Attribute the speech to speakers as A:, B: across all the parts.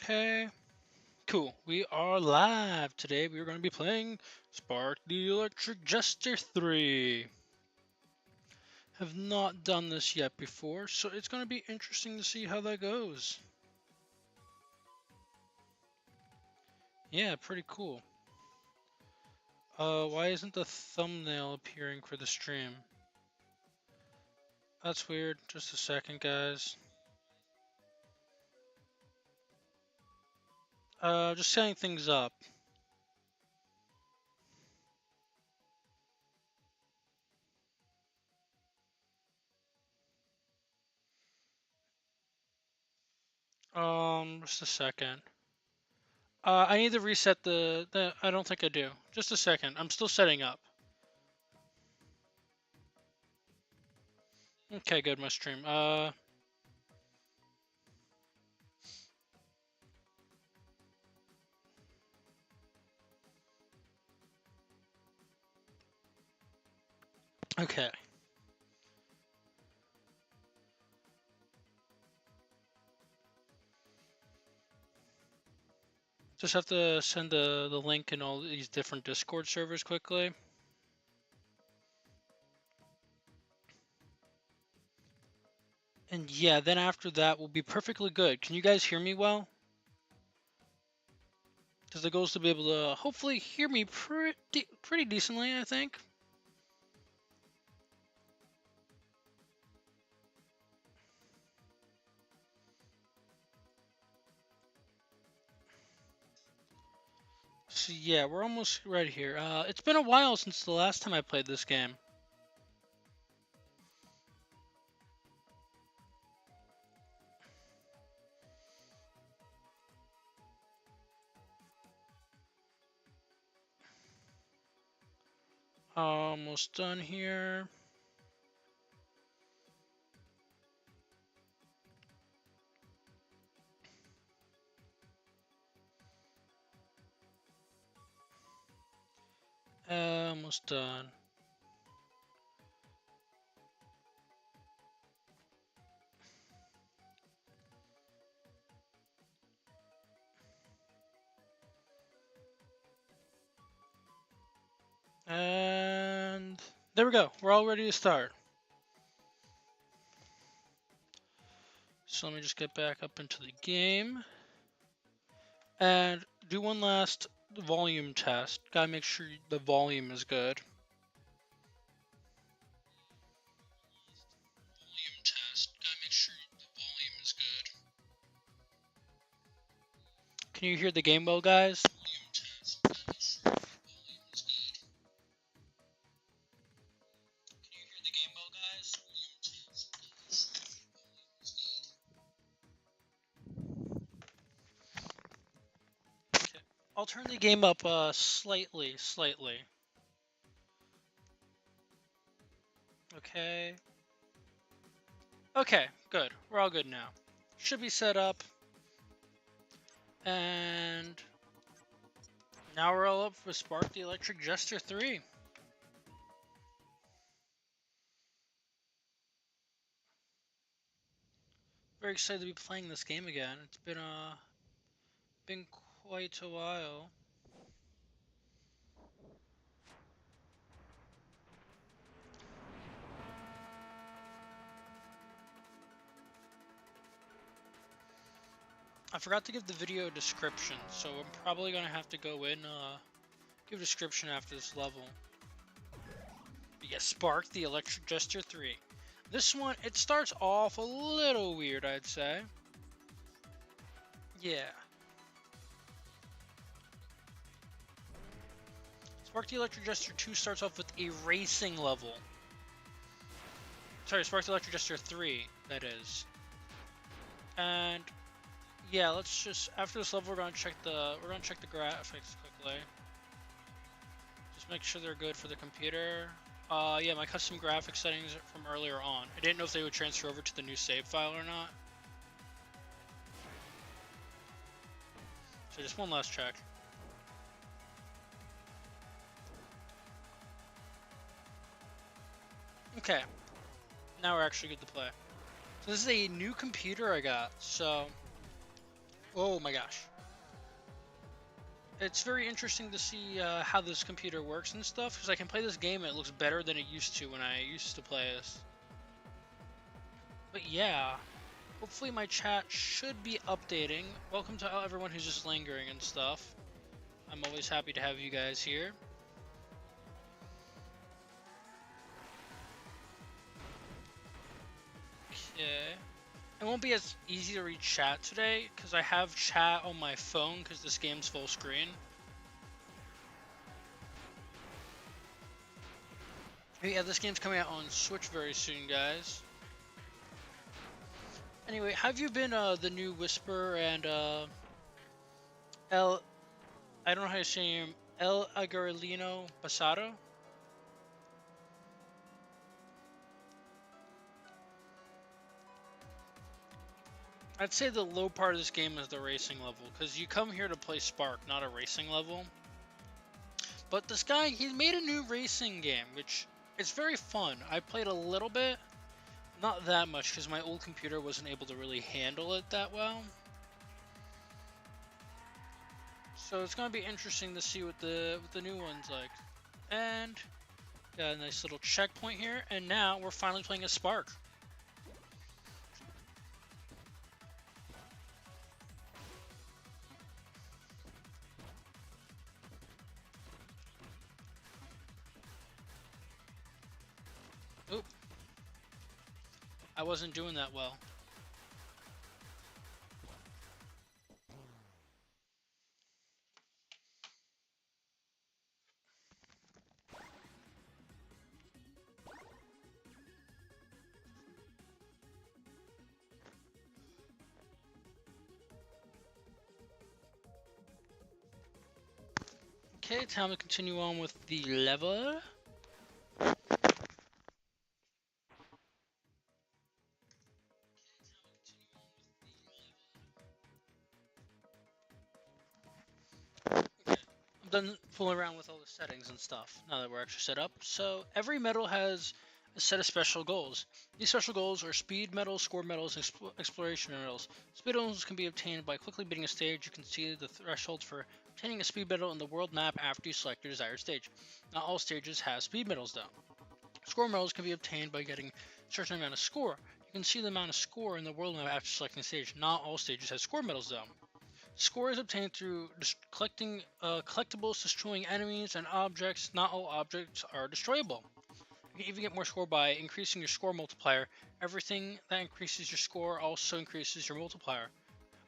A: Okay, cool. We are live today. We are going to be playing Spark the Electric Jester 3. Have not done this yet before, so it's going to be interesting to see how that goes. Yeah, pretty cool. Why isn't the thumbnail appearing for the stream? That's weird. Just a second, guys. Just setting things up. Just a second. I need to reset the. I don't think I do. Just a second. I'm still setting up. Okay, good. My stream. Okay. Just have to send the link in all these different Discord servers quickly. And yeah, then after that we'll be perfectly good. Can you guys hear me well? Because the goal is to be able to hopefully hear me pretty decently, I think. So yeah, we're almost right here. It's been a while since the last time I played this game. Almost done here. Almost done. And there we go. We're all ready to start. So let me just get back up into the game. And do one last volume test. Gotta make sure the volume is good. Volume test. Gotta make sure the volume is good. Can you hear the game well, guys? Volume test. Gotta make sure the volume is good. Can you hear the game well, guys? Volume test. Gotta make sure the volume is good. Okay. I'll turn the game up slightly. Okay. Okay, good. We're all good now. Should be set up. And now we're all up for Spark the Electric Jester 3. Very excited to be playing this game again. It's been quite a while. I forgot to give the video a description, so I'm probably gonna have to go in give a description after this level. But yeah, Spark the Electric Jester 3. This one, it starts off a little weird, I'd say. Yeah. Spark the Electric Jester 2 starts off with a racing level. Sorry, Spark the Electric Jester 3, that is. And yeah, let's just after this level we're gonna check the graphics quickly. Just make sure they're good for the computer. Yeah, my custom graphics settings from earlier on. I didn't know if they would transfer over to the new save file or not. So just one last check. Okay, now we're actually good to play. So this is a new computer I got, so Oh my gosh. It's very interesting to see how this computer works and stuff, because I can play this game and it looks better than it used to when I used to play this. But yeah, hopefully my chat should be updating. Welcome to everyone who's just lingering and stuff. I'm always happy to have you guys here. Okay. It won't be as easy to read chat today, because I have chat on my phone, because this game's full screen. Yeah, this game's coming out on Switch very soon, guys. Anyway, have you been the new Whisper and El... I don't know how to say him. El Aguerlino Pasado? I'd say the low part of this game is the racing level, because you come here to play Spark, not a racing level. But this guy, he made a new racing game, which is very fun. I played a little bit, not that much, because my old computer wasn't able to really handle it that well. So it's gonna be interesting to see what the new one's like. And got a nice little checkpoint here, and now we're finally playing a Spark. Oop. I wasn't doing that well. Okay, time to continue on with the level. I'm done fooling around with all the settings and stuff, now that we're actually set up. So, every medal has a set of special goals. These special goals are speed medals, score medals, and exploration medals. Speed medals can be obtained by quickly beating a stage. You can see the thresholds for obtaining a speed medal in the world map after you select your desired stage. Not all stages have speed medals though. Score medals can be obtained by getting a certain amount of score. You can see the amount of score in the world map after selecting a stage. Not all stages have score medals though. Score is obtained through collecting collectibles, destroying enemies and objects. Not all objects are destroyable. You can even get more score by increasing your score multiplier. Everything that increases your score also increases your multiplier.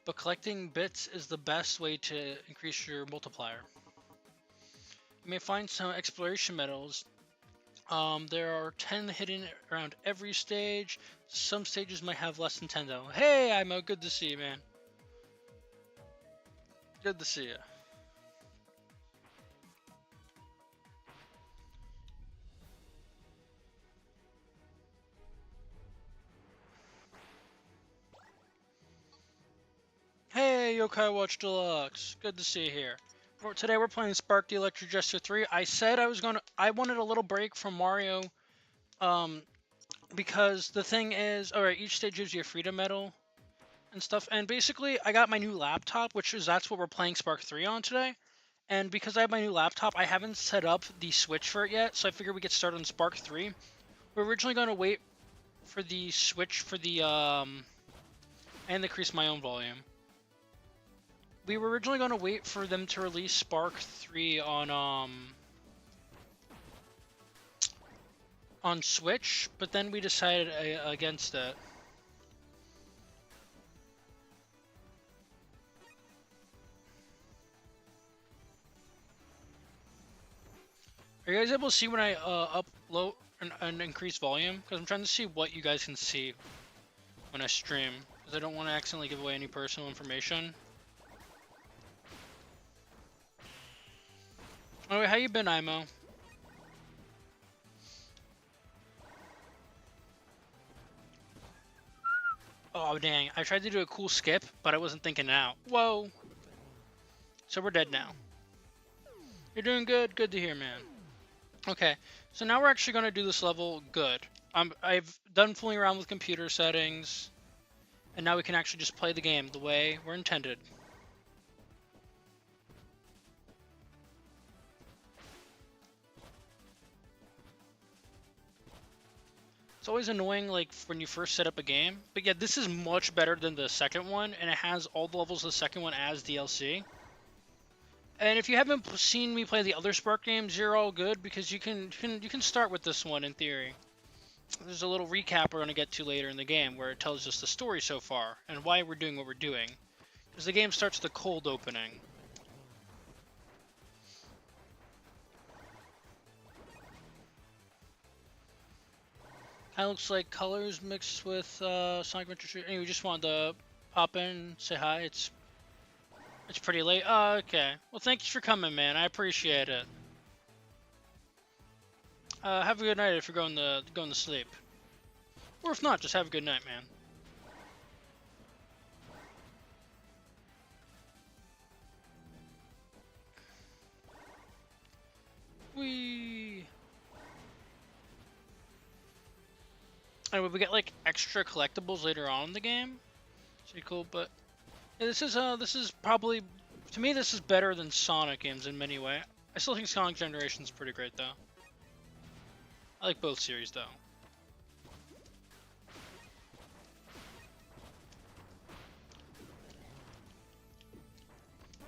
A: But collecting bits is the best way to increase your multiplier. You may find some exploration medals. There are 10 hidden around every stage. Some stages might have less than 10 though. Hey, Imo, good to see you, man. Good to see you. Hey, Yokai Watch Deluxe. Good to see you here. Today we're playing Spark the Electric Jester 3. I said I wanted a little break from Mario, because the thing is, alright, each stage gives you a freedom medal and stuff, and basically I got my new laptop, that's what we're playing Spark 3 on today, and because I have my new laptop, I haven't set up the Switch for it yet, so I figured we get started on Spark 3. We're originally going to wait for the Switch for the, and increase my own volume. We were originally going to wait for them to release Spark 3 on Switch, but then we decided against it. Are you guys able to see when I upload and increase volume? Because I'm trying to see what you guys can see when I stream, because I don't want to accidentally give away any personal information. Anyway, how you been, Imo? Oh, dang. I tried to do a cool skip, but I wasn't thinking it out. Whoa. So we're dead now. You're doing good? Good to hear, man. Okay, so now we're actually going to do this level good. I've done fooling around with computer settings, and now we can actually just play the game the way we're intended. It's always annoying, like, when you first set up a game. But yeah, this is much better than the second one, and it has all the levels of the second one as DLC. And if you haven't seen me play the other Spark games, you're all good, because you can start with this one in theory. There's a little recap we're going to get to later in the game where it tells us the story so far and why we're doing what we're doing. Because the game starts with a cold opening. Kind of looks like colors mixed with Sonic Adventure 2. Anyway, just wanted to pop in, say hi. It's pretty late. Oh, okay. Well, thank you for coming, man. I appreciate it. Have a good night if you're going to sleep. Or if not, just have a good night, man. Whee! Anyway, we get like extra collectibles later on in the game. It's pretty cool, but yeah, this is probably, to me, this is better than Sonic games in many ways. I still think Sonic Generation's pretty great though. I like both series though.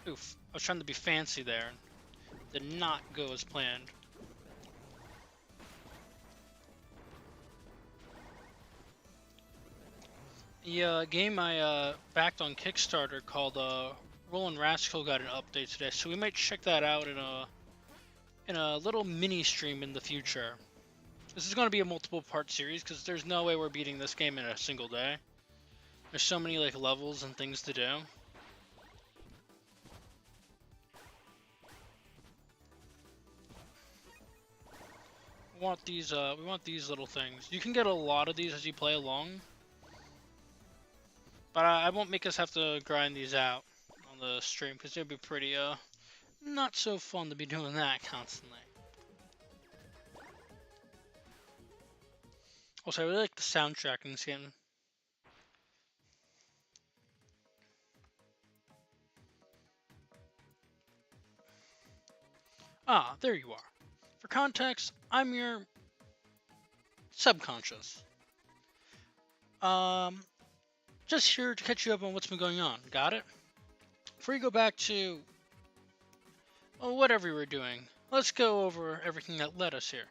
A: Oof, I was trying to be fancy there. Did not go as planned. The game I backed on Kickstarter called Roland Rascal got an update today, so we might check that out in a little mini stream in the future. This is going to be a multiple part series because there's no way we're beating this game in a single day. There's so many like levels and things to do. We want these little things. You can get a lot of these as you play along. But I won't make us have to grind these out on the stream because it'd be pretty not so fun to be doing that constantly. Also, I really like the soundtrack in this game. Ah, there you are. For context, I'm your subconscious. Just here to catch you up on what's been going on. Got it? Before you go back to whatever we were doing, let's go over everything that led us here.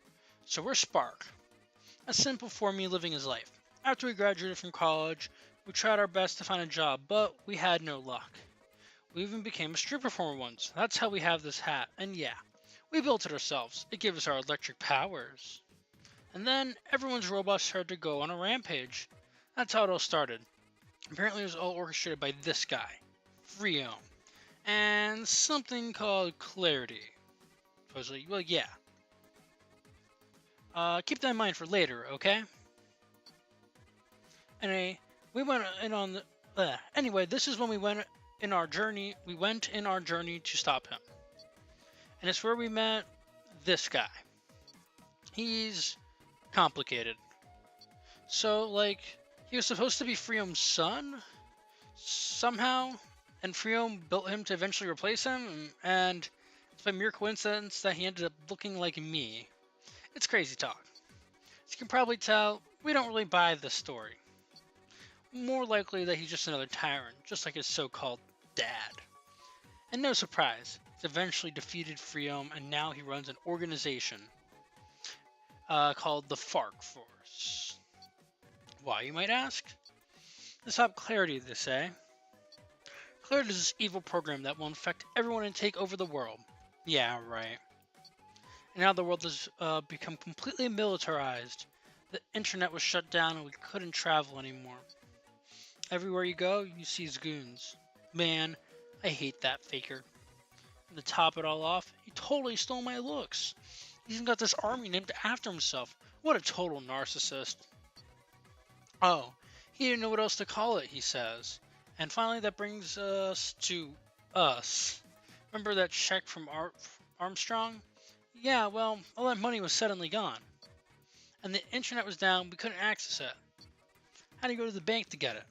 A: So we're Spark, a simple for-me living his life. After we graduated from college, we tried our best to find a job, but we had no luck. We even became a street performer once. That's how we have this hat. And yeah, we built it ourselves. It gave us our electric powers. And then everyone's robots started to go on a rampage. That's how it all started. Apparently it was all orchestrated by this guy, Freom, and something called Clarity. Supposedly, well, yeah. Keep that in mind for later, okay? Anyway, we went in on the. Anyway, this is when we went in our journey. We went in our journey to stop him, and it's where we met this guy. He's complicated. So, like, he was supposed to be Freom's son, somehow, and Freom built him to eventually replace him, and it's by mere coincidence that he ended up looking like me. It's crazy talk. As you can probably tell, we don't really buy this story. More likely that he's just another tyrant, just like his so-called dad. And no surprise, he's eventually defeated Freom, and now he runs an organization called the Fark Force. Why, you might ask? To stop Clarity, they say. Clarity is this evil program that will infect everyone and take over the world. Yeah, right. And now the world has become completely militarized. The internet was shut down and we couldn't travel anymore. Everywhere you go, you see goons. Man, I hate that faker. And to top it all off, he totally stole my looks. He's even got this army named after himself. What a total narcissist. Oh, he didn't know what else to call it, he says. And finally, that brings us to us. Remember that check from Armstrong? Yeah, well, all that money was suddenly gone. And the internet was down, we couldn't access it. Had to go to the bank to get it.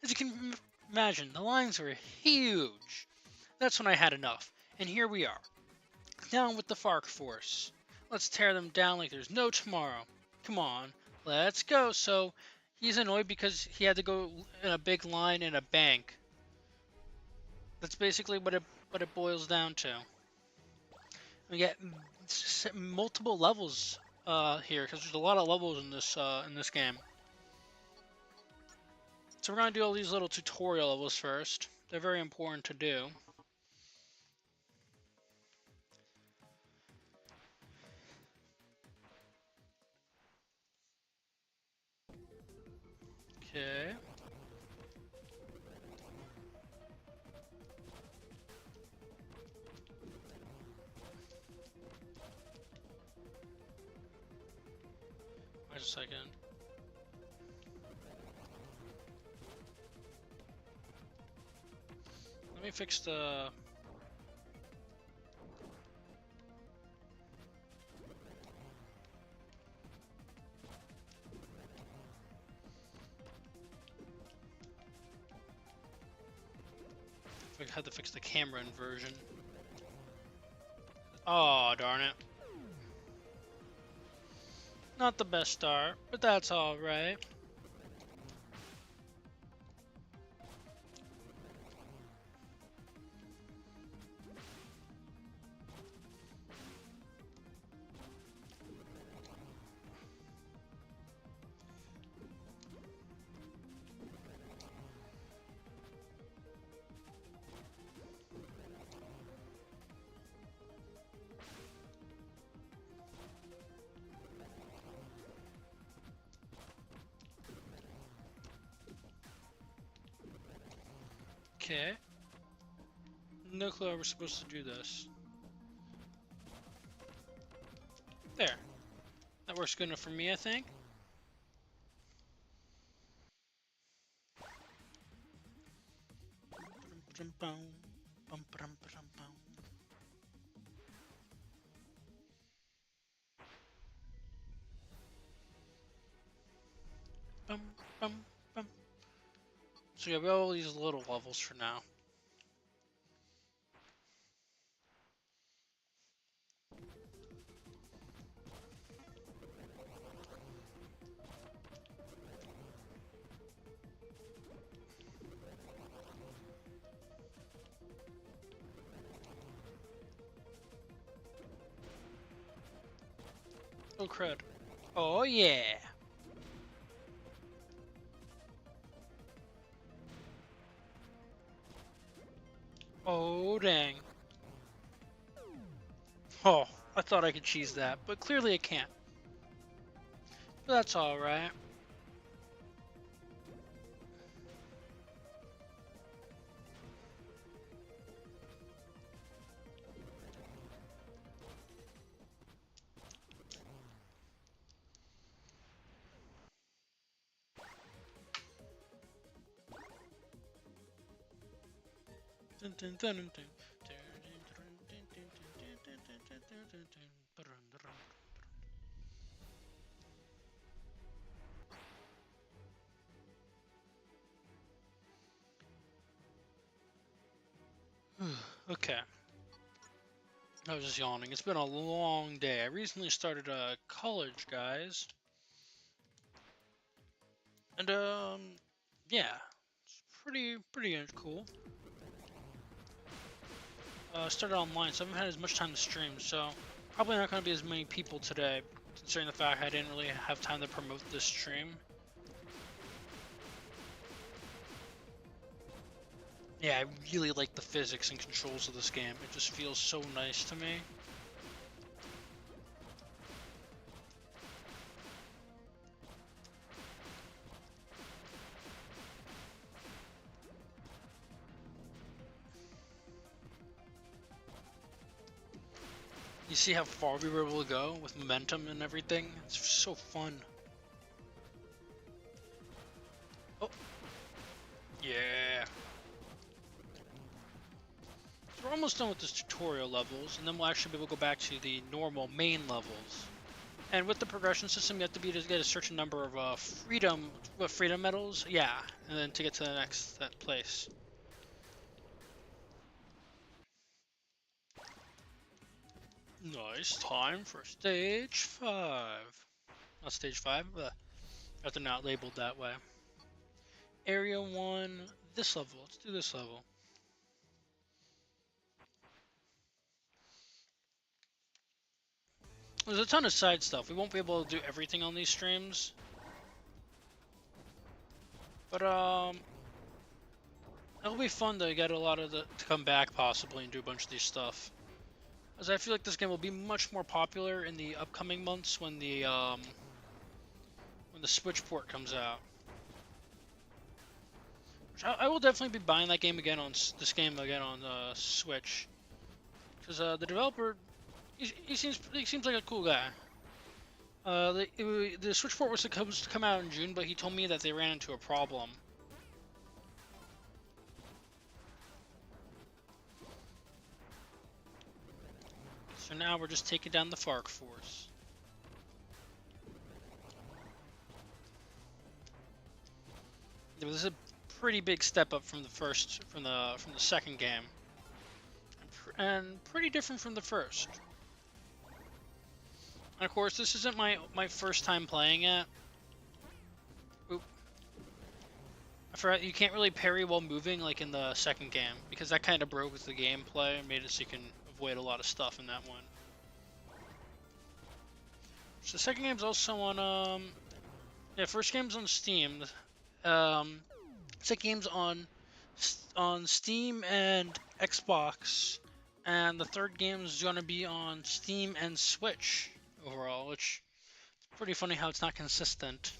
A: As you can imagine, the lines were huge. That's when I had enough. And here we are. Down with the Fark Force. Let's tear them down like there's no tomorrow. Come on, Let's go. So he's annoyed because he had to go in a big line in a bank. That's basically what it boils down to. We get multiple levels here because there's a lot of levels in this game. So we're gonna do all these little tutorial levels first. They're very important to do. Okay. Wait a second. Let me fix the... I had to fix the camera inversion. Oh, darn it. Not the best start, but that's alright. Okay. No clue how we're supposed to do this. There. That works good enough for me, I think. Bum, bum, bum. So yeah, we have all these little levels for now. Oh crud. Oh yeah. Oh dang. Oh, I thought I could cheese that, but clearly I can't. But that's alright. Okay. I was just yawning. It's been a long day. I recently started college, guys. And yeah. It's pretty cool. Started online, so I haven't had as much time to stream, so probably not going to be as many people today, considering the fact I didn't really have time to promote this stream. Yeah, I really like the physics and controls of this game. It just feels so nice to me. You see how far we were able to go with momentum and everything? It's so fun. Oh, yeah. So we're almost done with this tutorial levels, and then we'll actually be able to go back to the normal main levels. And with the progression system, you have to get a certain number of freedom medals, yeah, and then to get to the next place. Nice, time for stage 5. Not stage 5, but If they're not labeled that way. Area 1, this level. Let's do this level. There's a ton of side stuff. We won't be able to do everything on these streams. But, it'll be fun to get a lot of to come back possibly and do a bunch of these stuff. As I feel like this game will be much more popular in the upcoming months when the Switch port comes out. I will definitely be buying that game again on Switch, because the developer, he seems like a cool guy. The Switch port was supposed to come out in June, but he told me that they ran into a problem. So now we're just taking down the Fark Force. This is a pretty big step up from the second game, and pretty different from the first. And of course, this isn't my first time playing it. Oop. I forgot you can't really parry while moving like in the second game, because that kind of broke the gameplay and made it so you can avoid a lot of stuff in that one. So the second game's also on first game's on Steam. Second game's on Steam and Xbox, and the third game is gonna be on Steam and Switch overall, which is pretty funny how it's not consistent.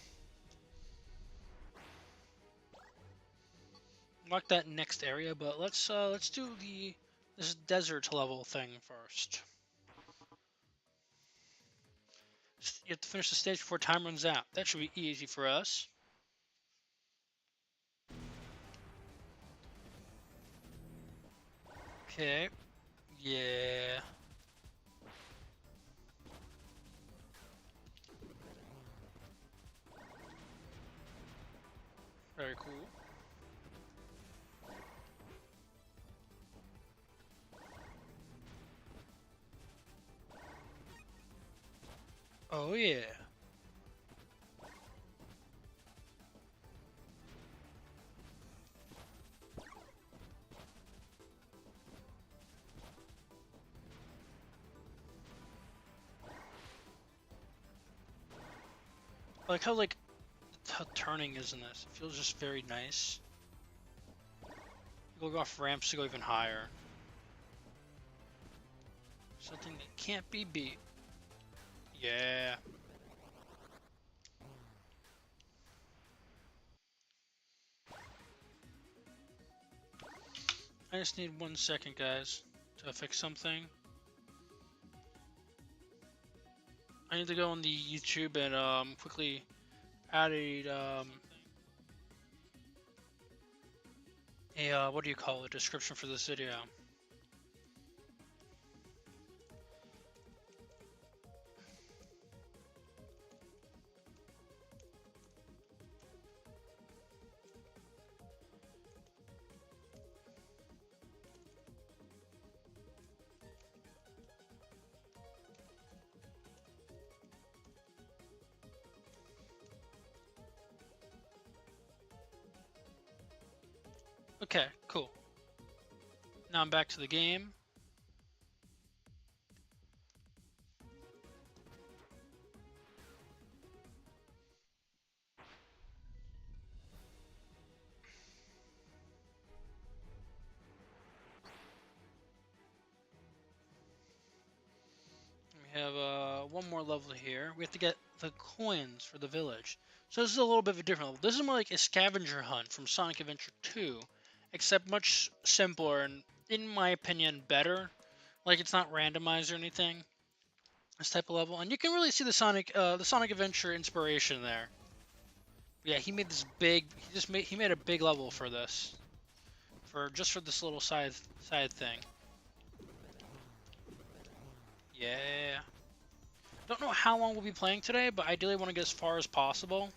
A: Mark that next area, but let's do this desert level thing first. You have to finish the stage before time runs out. That should be easy for us. Okay. Yeah. Very cool. Oh yeah. I like how turning is in this. It feels just very nice. You go off ramps to go even higher. Something that can't be beat. Yeah. I just need 1 second, guys, to fix something. I need to go on the YouTube and quickly add a what do you call it? Description for this video. Okay, cool. Now I'm back to the game. We have one more level here. We have to get the coins for the village. So this is a little bit of a different level. This is more like a scavenger hunt from Sonic Adventure 2, except much simpler and, in my opinion, better. Like, it's not randomized or anything. This type of level, and you can really see the Sonic Adventure inspiration there. Yeah, he made this big. He made a big level for this, for this little side thing. Yeah. Don't know how long we'll be playing today, but ideally want to get as far as possible.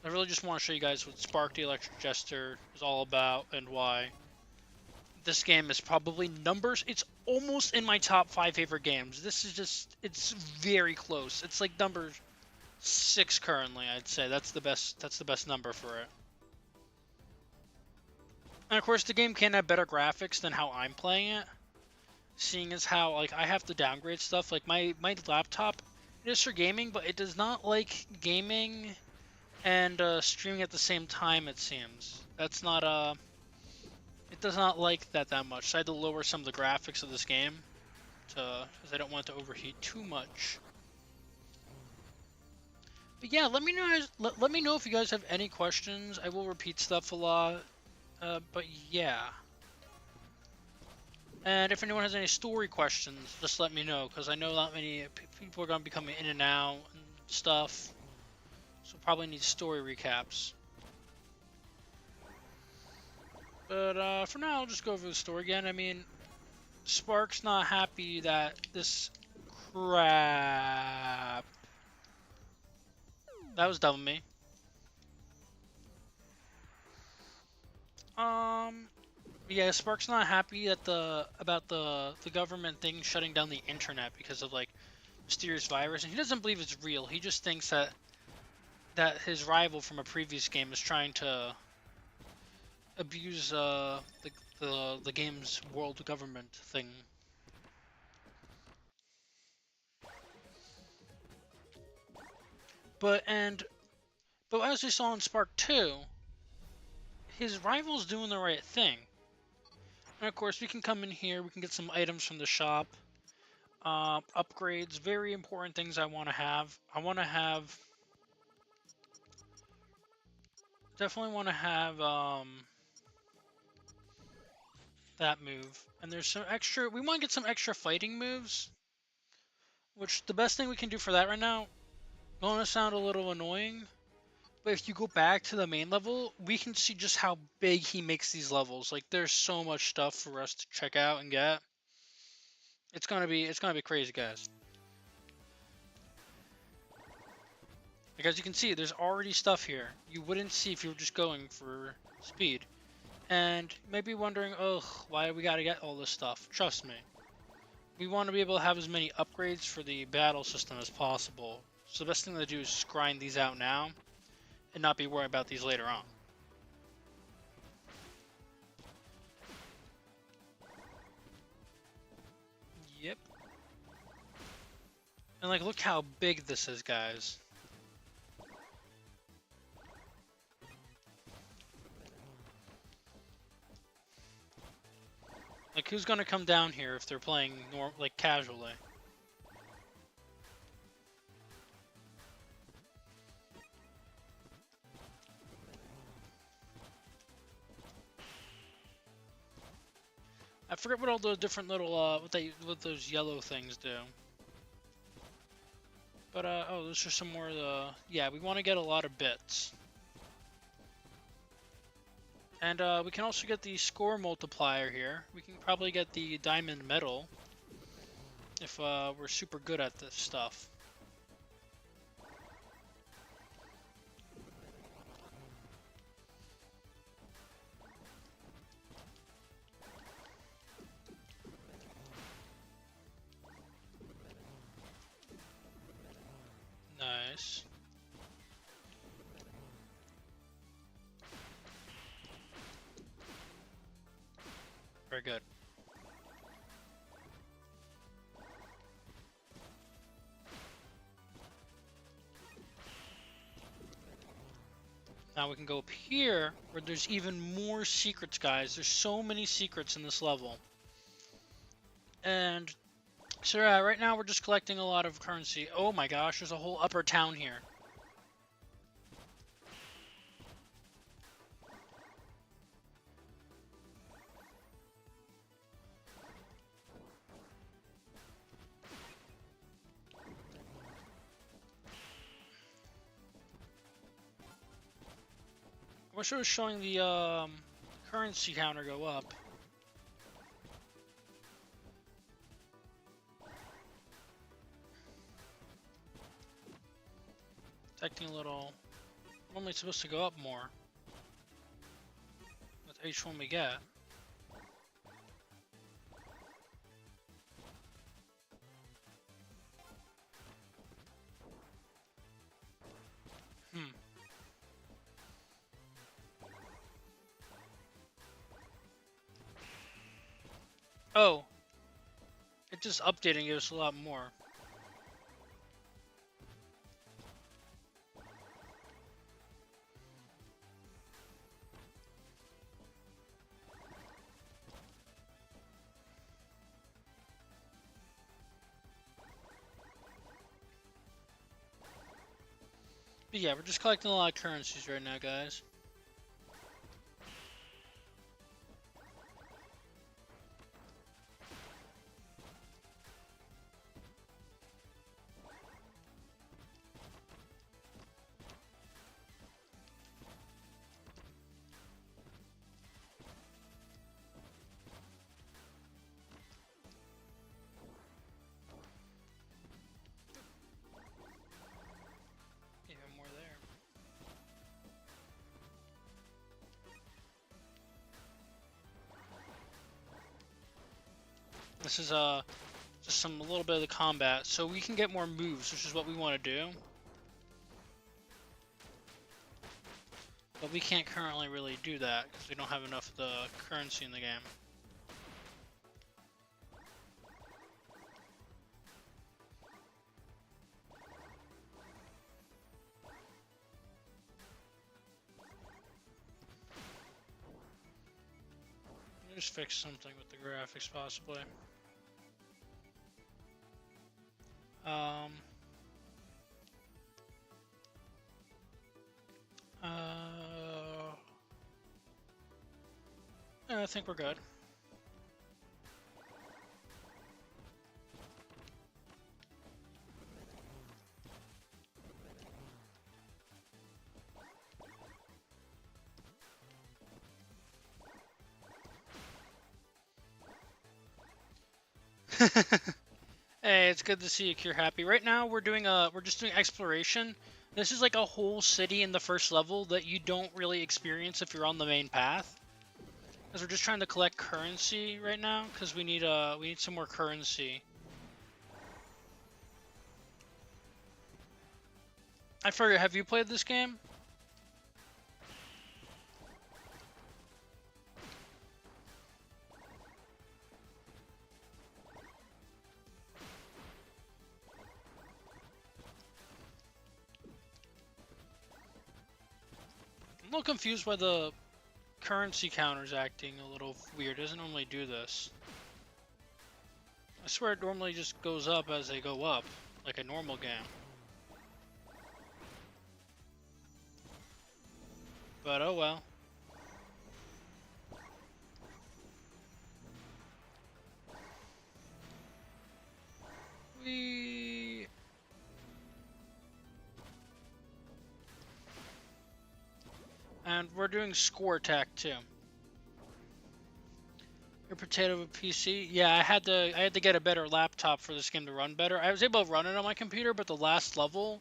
A: I really just want to show you guys what Spark the Electric Jester is all about and why. This game is probably it's almost in my top 5 favorite games. This is just, it's very close. It's like number 6 currently, I'd say. That's the best number for it. And of course, the game can have better graphics than how I'm playing it. Seeing as how, like, I have to downgrade stuff. Like, my laptop, it is for gaming, but it does not like gaming and streaming at the same time, it seems. That's not, it does not like that much. So I had to lower some of the graphics of this game, because I don't want it to overheat too much. But yeah, let me know, let me know if you guys have any questions. I will repeat stuff a lot, but yeah. And if anyone has any story questions, just let me know, because I know not many people are going to be coming in and out and stuff. So probably need story recaps. But for now, I'll just go over the story again. I mean, Spark's not happy that this crap. That was dumb of me. Yeah, Spark's not happy at about the government thing shutting down the internet because of like mysterious virus, and he doesn't believe it's real. He just thinks that his rival from a previous game is trying to abuse the game's world government thing. But as we saw in Spark 2, his rival's doing the right thing. And of course, we can come in here, we can get some items from the shop. Upgrades, very important things I want to have. Definitely want to have that move. And there's some extra, we want to get some extra fighting moves. Which, the best thing we can do for that right now, going to sound a little annoying, but if you go back to the main level, we can see just how big he makes these levels. Like, there's so much stuff for us to check out and get. It's gonna be crazy, guys. Like, as you can see, there's already stuff here you wouldn't see if you were just going for speed. And you might be wondering, ugh, why do we gotta get all this stuff? Trust me. We want to be able to have as many upgrades for the battle system as possible. So the best thing to do is just grind these out now and not be worried about these later on. Yep. And like, look how big this is, guys. Like, who's gonna come down here if they're playing like casually? I forget what all those different little what those yellow things do. But oh, those are some more of the, yeah, we want to get a lot of bits. And we can also get the score multiplier here. We can probably get the diamond medal if we're super good at this stuff. Nice. Very good. Now we can go up here where there's even more secrets, guys. There's so many secrets in this level. And so yeah, right now we're just collecting a lot of currency. Oh my gosh, there's a whole upper town here. I wish it was showing the currency counter go up. It's acting a little... Normally it's supposed to go up more. With each one we get. Oh, it just updating gives us a lot more. But yeah, we're just collecting a lot of currencies right now, guys. Even more there. This is just a little bit of the combat, so we can get more moves, which is what we want to do. But we can't currently really do that because we don't have enough of the currency in the game. Let me just fix something with the graphics, possibly. Um. I think we're good. Hey, it's good to see you, You're happy. Right now, we're just doing exploration. This is like a whole city in the first level that you don't really experience if you're on the main path. Because we're just trying to collect currency right now, because we need some more currency. I forget, have you played this game? I'm a little confused by the currency counters acting a little weird. It doesn't normally do this. I swear it normally just goes up as they go up, like a normal game. But oh well. We... And we're doing score attack too. Your potato with PC? Yeah, I had to get a better laptop for this game to run better. I was able to run it on my computer, but the last level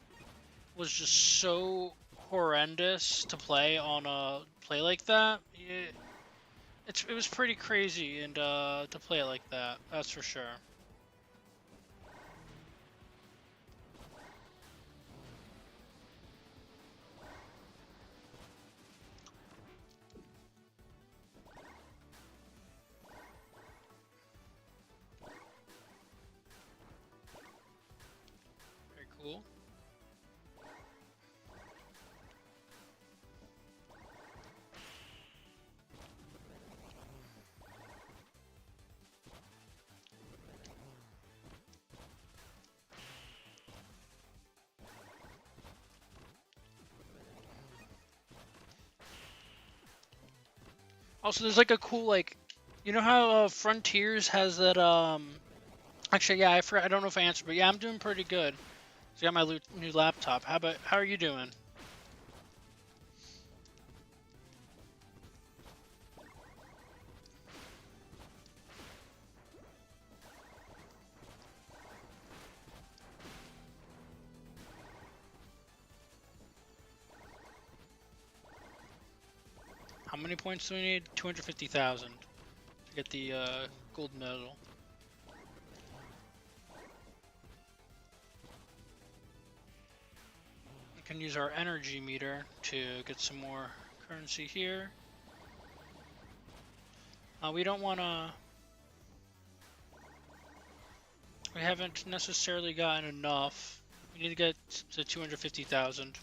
A: was just so horrendous to play on a play like that. It was pretty crazy and to play it like that. That's for sure. Very cool. Also, there's like a cool like, you know how Frontiers has that Actually, yeah, I forgot. I don't know if I answered, but yeah, I'm doing pretty good. So I got my new laptop. How are you doing? How many points do we need? 250,000 to get the gold medal. We can use our energy meter to get some more currency here. We don't want to... We haven't necessarily gotten enough. We need to get to 250,000.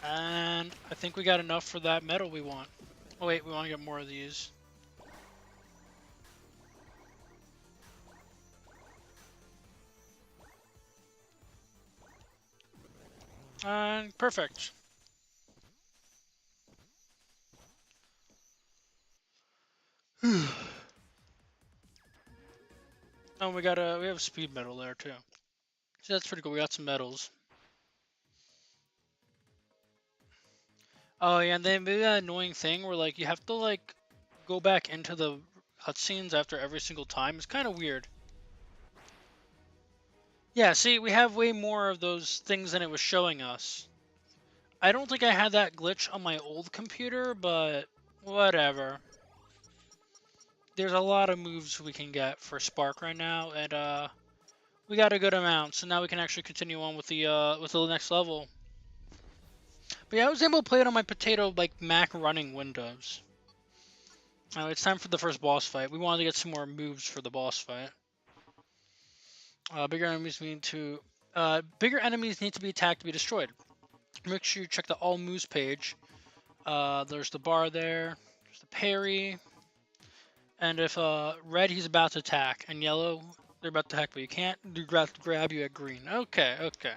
A: And I think we got enough for that metal we want. Oh wait, we want to get more of these. And perfect. Oh, we have speed metal there too. So that's pretty cool. We got some metals. Oh yeah, and then maybe that annoying thing where like you have to like go back into the cutscenes after every single time. It's kind of weird. Yeah, see, we have way more of those things than it was showing us. I don't think I had that glitch on my old computer, but whatever. There's a lot of moves we can get for Spark right now, and we got a good amount, so now we can actually continue on with the next level. But yeah, I was able to play it on my potato like Mac running Windows. Now it's time for the first boss fight. We wanted to get some more moves for the boss fight. Bigger enemies need to be attacked to be destroyed. Make sure you check the all moves page. There's the bar there. There's the parry. And if red, he's about to attack, and yellow, they're about to attack, but you can't grab you at green. Okay, okay.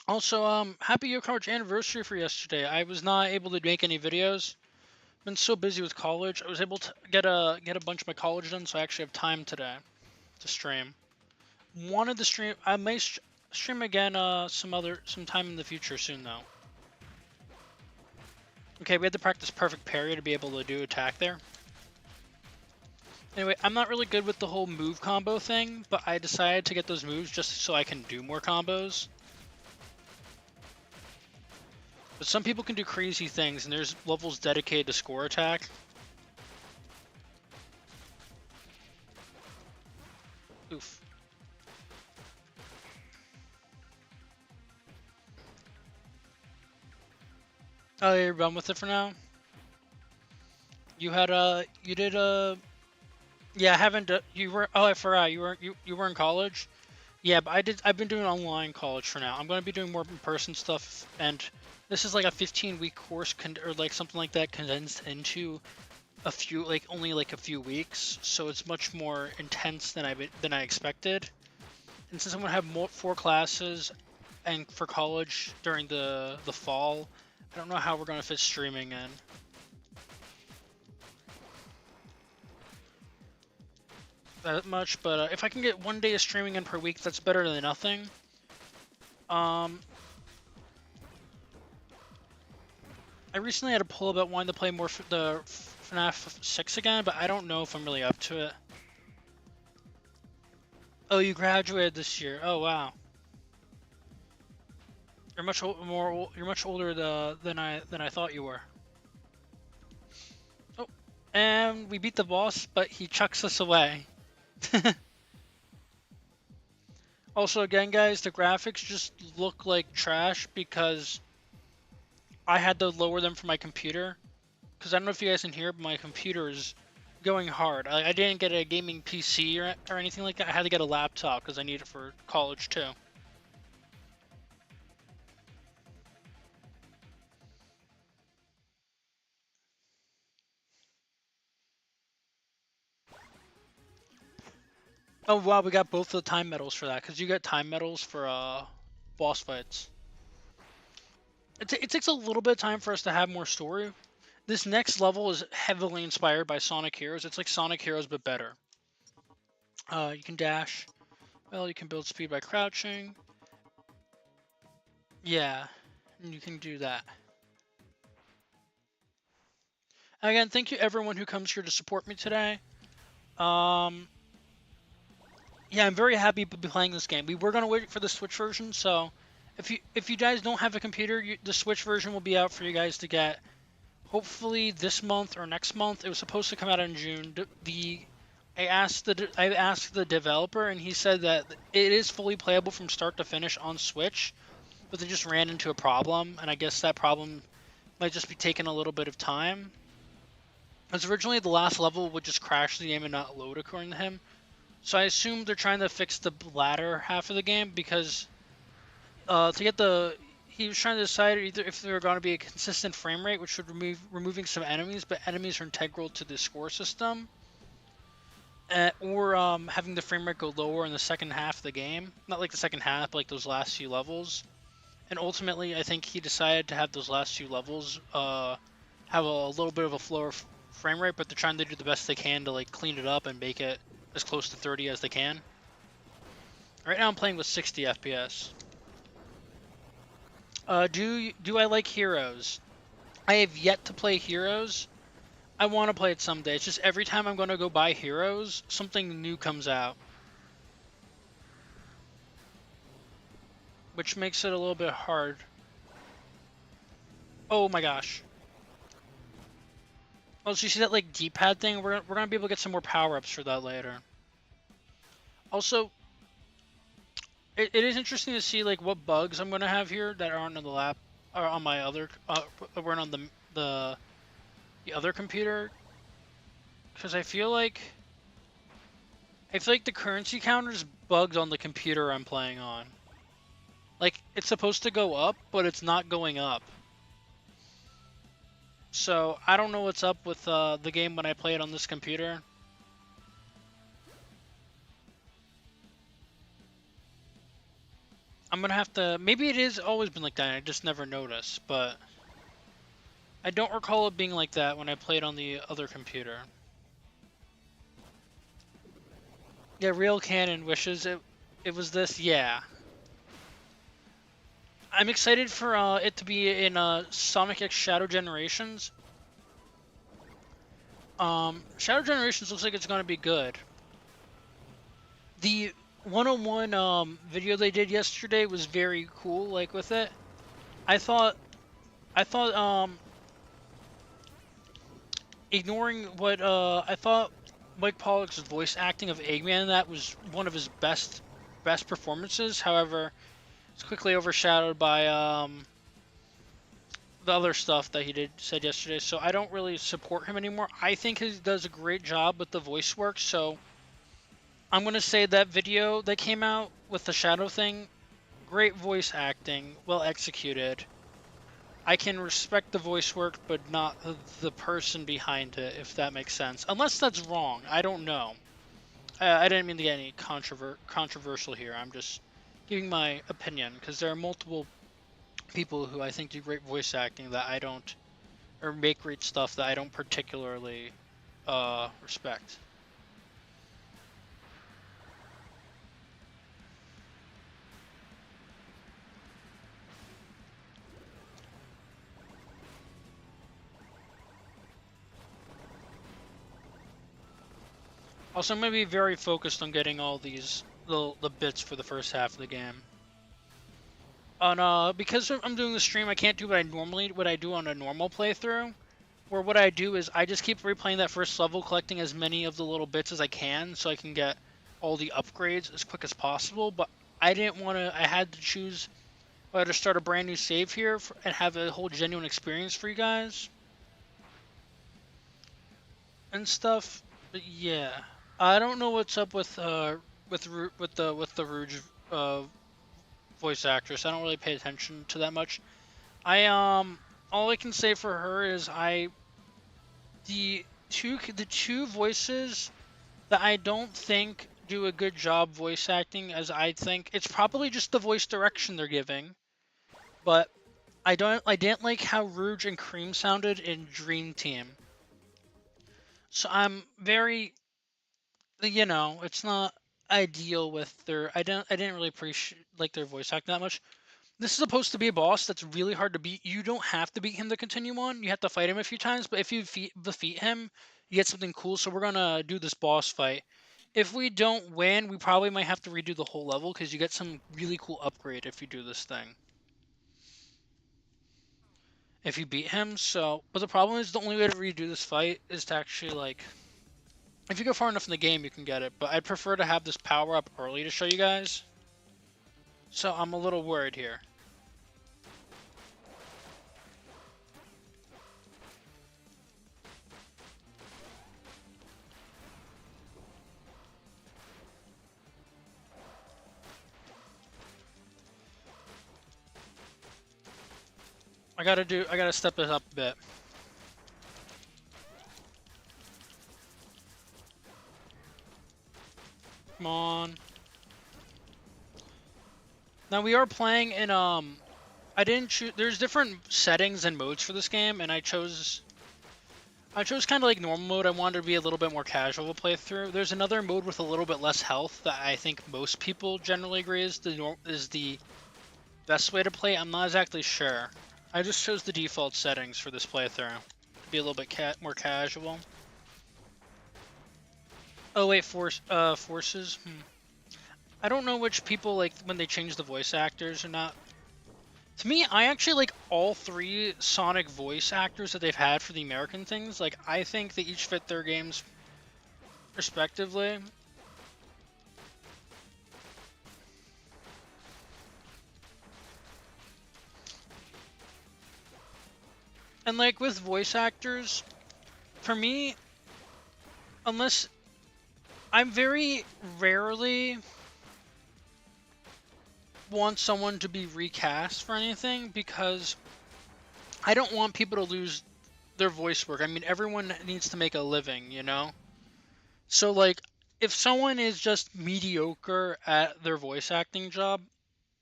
A: Also, happy Yo College anniversary for yesterday. I was not able to make any videos. Been so busy with college. I was able to get a bunch of my college done, so I actually have time today to stream. Wanted to stream. I may stream again some time in the future soon though. Okay, we had to practice perfect parry to be able to do attack there. Anyway, I'm not really good with the whole move combo thing, but I decided to get those moves just so I can do more combos. But some people can do crazy things, and there's levels dedicated to score attack. Oof. Oh, you're done with it for now? You did yeah, I haven't, you were, oh, I forgot, you were in college? Yeah, but I've been doing online college for now. I'm going to be doing more in-person stuff, and this is like a 15-week course, or like something like that condensed into only like a few weeks, so it's much more intense than I expected. And since I'm gonna have 4 classes, and for college during the fall, I don't know how we're gonna fit streaming in. That much, but if I can get 1 day of streaming in per week, that's better than nothing. I recently had a poll about wanting to play more the FNAF 6 again, but I don't know if I'm really up to it. Oh, you graduated this year. Oh wow. You're much older than I thought you were. Oh, and we beat the boss, but he chucks us away. Also, again, guys, the graphics just look like trash because I had to lower them for my computer. Because I don't know if you guys can hear, but my computer is going hard. I didn't get a gaming PC or anything like that. I had to get a laptop because I need it for college too. Oh wow, we got both the time medals for that because you get time medals for boss fights. It takes a little bit of time for us to have more story. This next level is heavily inspired by Sonic Heroes. It's like Sonic Heroes but better. You can dash. Well, you can build speed by crouching. Yeah, you can do that. Again, thank you everyone who comes here to support me today. Um, yeah, I'm very happy to be playing this game. We were gonna wait for the Switch version, so if you guys don't have a computer, the Switch version will be out for you guys to get. Hopefully this month or next month. It was supposed to come out in June. The I asked the developer, and he said that it is fully playable from start to finish on Switch, but they just ran into a problem, and I guess that problem might just be taking a little bit of time. As originally the last level would just crash the game and not load, according to him. So I assume they're trying to fix the latter half of the game because to get the he was trying to decide either if there were going to be a consistent frame rate, which would removing some enemies, but enemies are integral to the score system, or having the frame rate go lower in the second half of the game. Not like the second half, but like those last few levels. And ultimately, I think he decided to have those last few levels have a little bit of a slower frame rate, but they're trying to do the best they can to like clean it up and make it as close to 30 as they can. Right now, I'm playing with 60 FPS. Do I like Heroes? I have yet to play Heroes. I want to play it someday. It's just every time I'm going to go buy Heroes, something new comes out, which makes it a little bit hard. Oh my gosh. Oh, so you see that like D-pad thing? We're gonna be able to get some more power-ups for that later. Also, it is interesting to see like what bugs I'm gonna have here that aren't on the lap or on my other weren't on the other computer, because I feel like the currency counter's bugged on the computer I'm playing on. Like it's supposed to go up, but it's not going up. So I don't know what's up with the game when I play it on this computer. I'm gonna have to. Maybe it is always been like that. I just never noticed, but I don't recall it being like that when I played on the other computer. Yeah, real canon wishes it was this. Yeah, I'm excited for it to be in Sonic X Shadow Generations. Shadow Generations looks like it's gonna be good. The 101 video they did yesterday was very cool. Like with it, I thought I thought ignoring what I thought Mike Pollock's voice acting of Eggman, that was one of his best performances. However, it's quickly overshadowed by the other stuff that he said yesterday. So I don't really support him anymore. I think he does a great job with the voice work. So I'm gonna say that video that came out with the shadow thing, great voice acting, well executed. I can respect the voice work, but not the person behind it, if that makes sense. Unless that's wrong, I don't know. I didn't mean to get any controversial here. I'm just giving my opinion because there are multiple people who I think do great voice acting that I don't, or make great stuff that I don't particularly respect. Also, I'm gonna be very focused on getting all these the bits for the first half of the game. On because I'm doing the stream, I can't do what I do on a normal playthrough. Where what I do is I just keep replaying that first level, collecting as many of the little bits as I can, so I can get all the upgrades as quick as possible. But I didn't want to. I had to choose whether to start a brand new save here and have a whole genuine experience for you guys and stuff. But yeah, I don't know what's up with the Rouge uh voice actress. I don't really pay attention to that much. I all I can say for her is the two voices that I don't think do a good job voice acting, as I think it's probably just the voice direction they're giving. But I didn't like how Rouge and Cream sounded in Dream Team. So I'm very, it's not ideal with their. I didn't really appreciate like their voice acting that much. This is supposed to be a boss that's really hard to beat. You don't have to beat him to continue on. You have to fight him a few times, but if you defeat him, you get something cool. So we're gonna do this boss fight. If we don't win, we probably might have to redo the whole level because you get some really cool upgrade if you do this thing. If you beat him, so but the problem is the only way to redo this fight is to actually like If you go far enough in the game, you can get it, but I'd prefer to have this power up early to show you guys. So I'm a little worried here. I gotta step this up a bit. Come on. Now we are playing in I didn't choose. There's different settings and modes for this game, and I chose kind of like normal mode. I wanted to be a little bit more casual of a playthrough. There's another mode with a little bit less health that I think most people generally agree is the best way to play. I'm not exactly sure. I just chose the default settings for this playthrough to be a little bit more casual. Oh wait, forces. I don't know which people like when they change the voice actors or not. To me, I actually like all three Sonic voice actors that they've had for the American things. Like, I think they each fit their games respectively. And like with voice actors, for me, unless I'm very rarely want someone to be recast for anything because I don't want people to lose their voice work. I mean, everyone needs to make a living, you know? So like if someone is just mediocre at their voice acting job,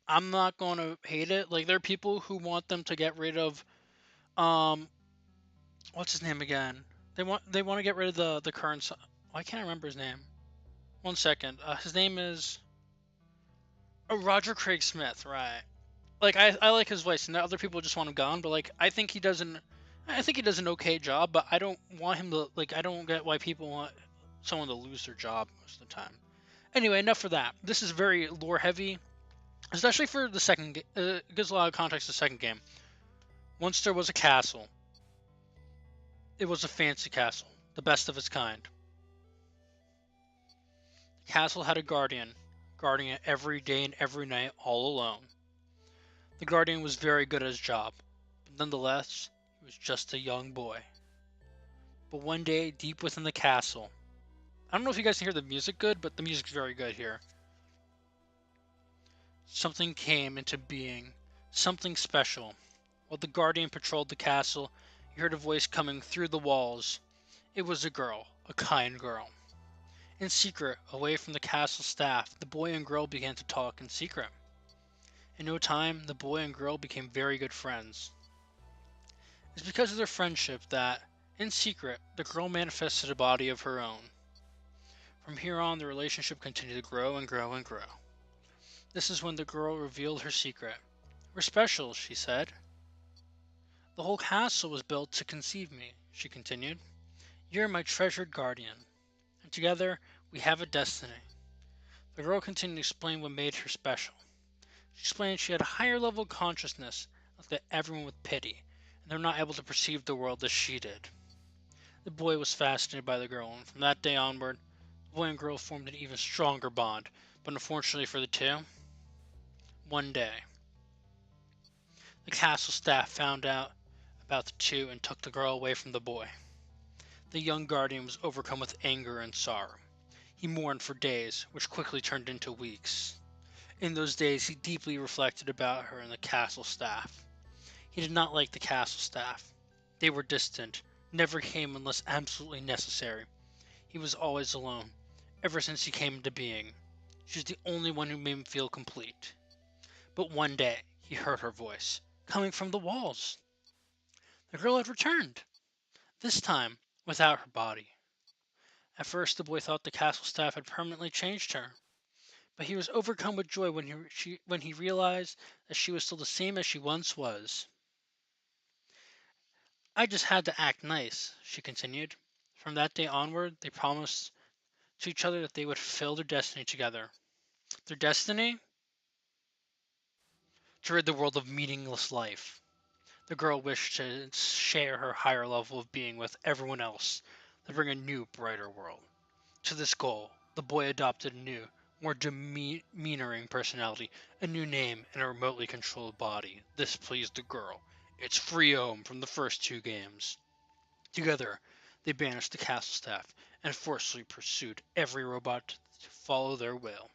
A: I'm not going to hate it. Like there are people who want them to get rid of um what's his name again? They want to get rid of the current I can't remember his name. One second. His name is Roger Craig Smith, right? Like I like his voice, and other people just want him gone. But like I think he does an okay job. But I don't want him to like. I don't get why people want someone to lose their job most of the time. Anyway, enough for that. This is very lore heavy, especially for the second. It gives a lot of context to the second game. Once there was a castle. It was a fancy castle, the best of its kind. The castle had a guardian, guarding it every day and every night all alone. The guardian was very good at his job, but nonetheless, he was just a young boy. But one day, deep within the castle, I don't know if you guys can hear the music good, but the music's very good here. Something came into being, something special. While the guardian patrolled the castle, he heard a voice coming through the walls. It was a girl, a kind girl. In secret, away from the castle staff, the boy and girl began to talk in secret. In no time, the boy and girl became very good friends. It's because of their friendship that, in secret, the girl manifested a body of her own. From here on, the relationship continued to grow and grow and grow. This is when the girl revealed her secret. We're special, she said. The whole castle was built to conceive me, she continued. You're my treasured guardian, and together we have a destiny. The girl continued to explain what made her special. She explained she had a higher level of consciousness that left everyone with pity, and they were not able to perceive the world as she did. The boy was fascinated by the girl, and from that day onward, the boy and girl formed an even stronger bond. But unfortunately for the two, one day, the castle staff found out about the two and took the girl away from the boy. The young guardian was overcome with anger and sorrow. He mourned for days, which quickly turned into weeks. In those days, he deeply reflected about her and the castle staff. He did not like the castle staff. They were distant, never came unless absolutely necessary. He was always alone, ever since he came into being. She was the only one who made him feel complete. But one day, he heard her voice, coming from the walls. The girl had returned, this time without her body. At first, the boy thought the castle staff had permanently changed her, but he was overcome with joy when he realized that she was still the same as she once was. I just had to act nice, she continued. From that day onward, they promised to each other that they would fulfill their destiny together. Their destiny? To rid the world of meaningless life. The girl wished to share her higher level of being with everyone else, to bring a new, brighter world. to this goal, the boy adopted a new, more demeanoring personality, a new name, and a remotely controlled body. This pleased the girl. It's free home from the first two games. Together, they banished the castle staff and forcefully pursued every robot to follow their will.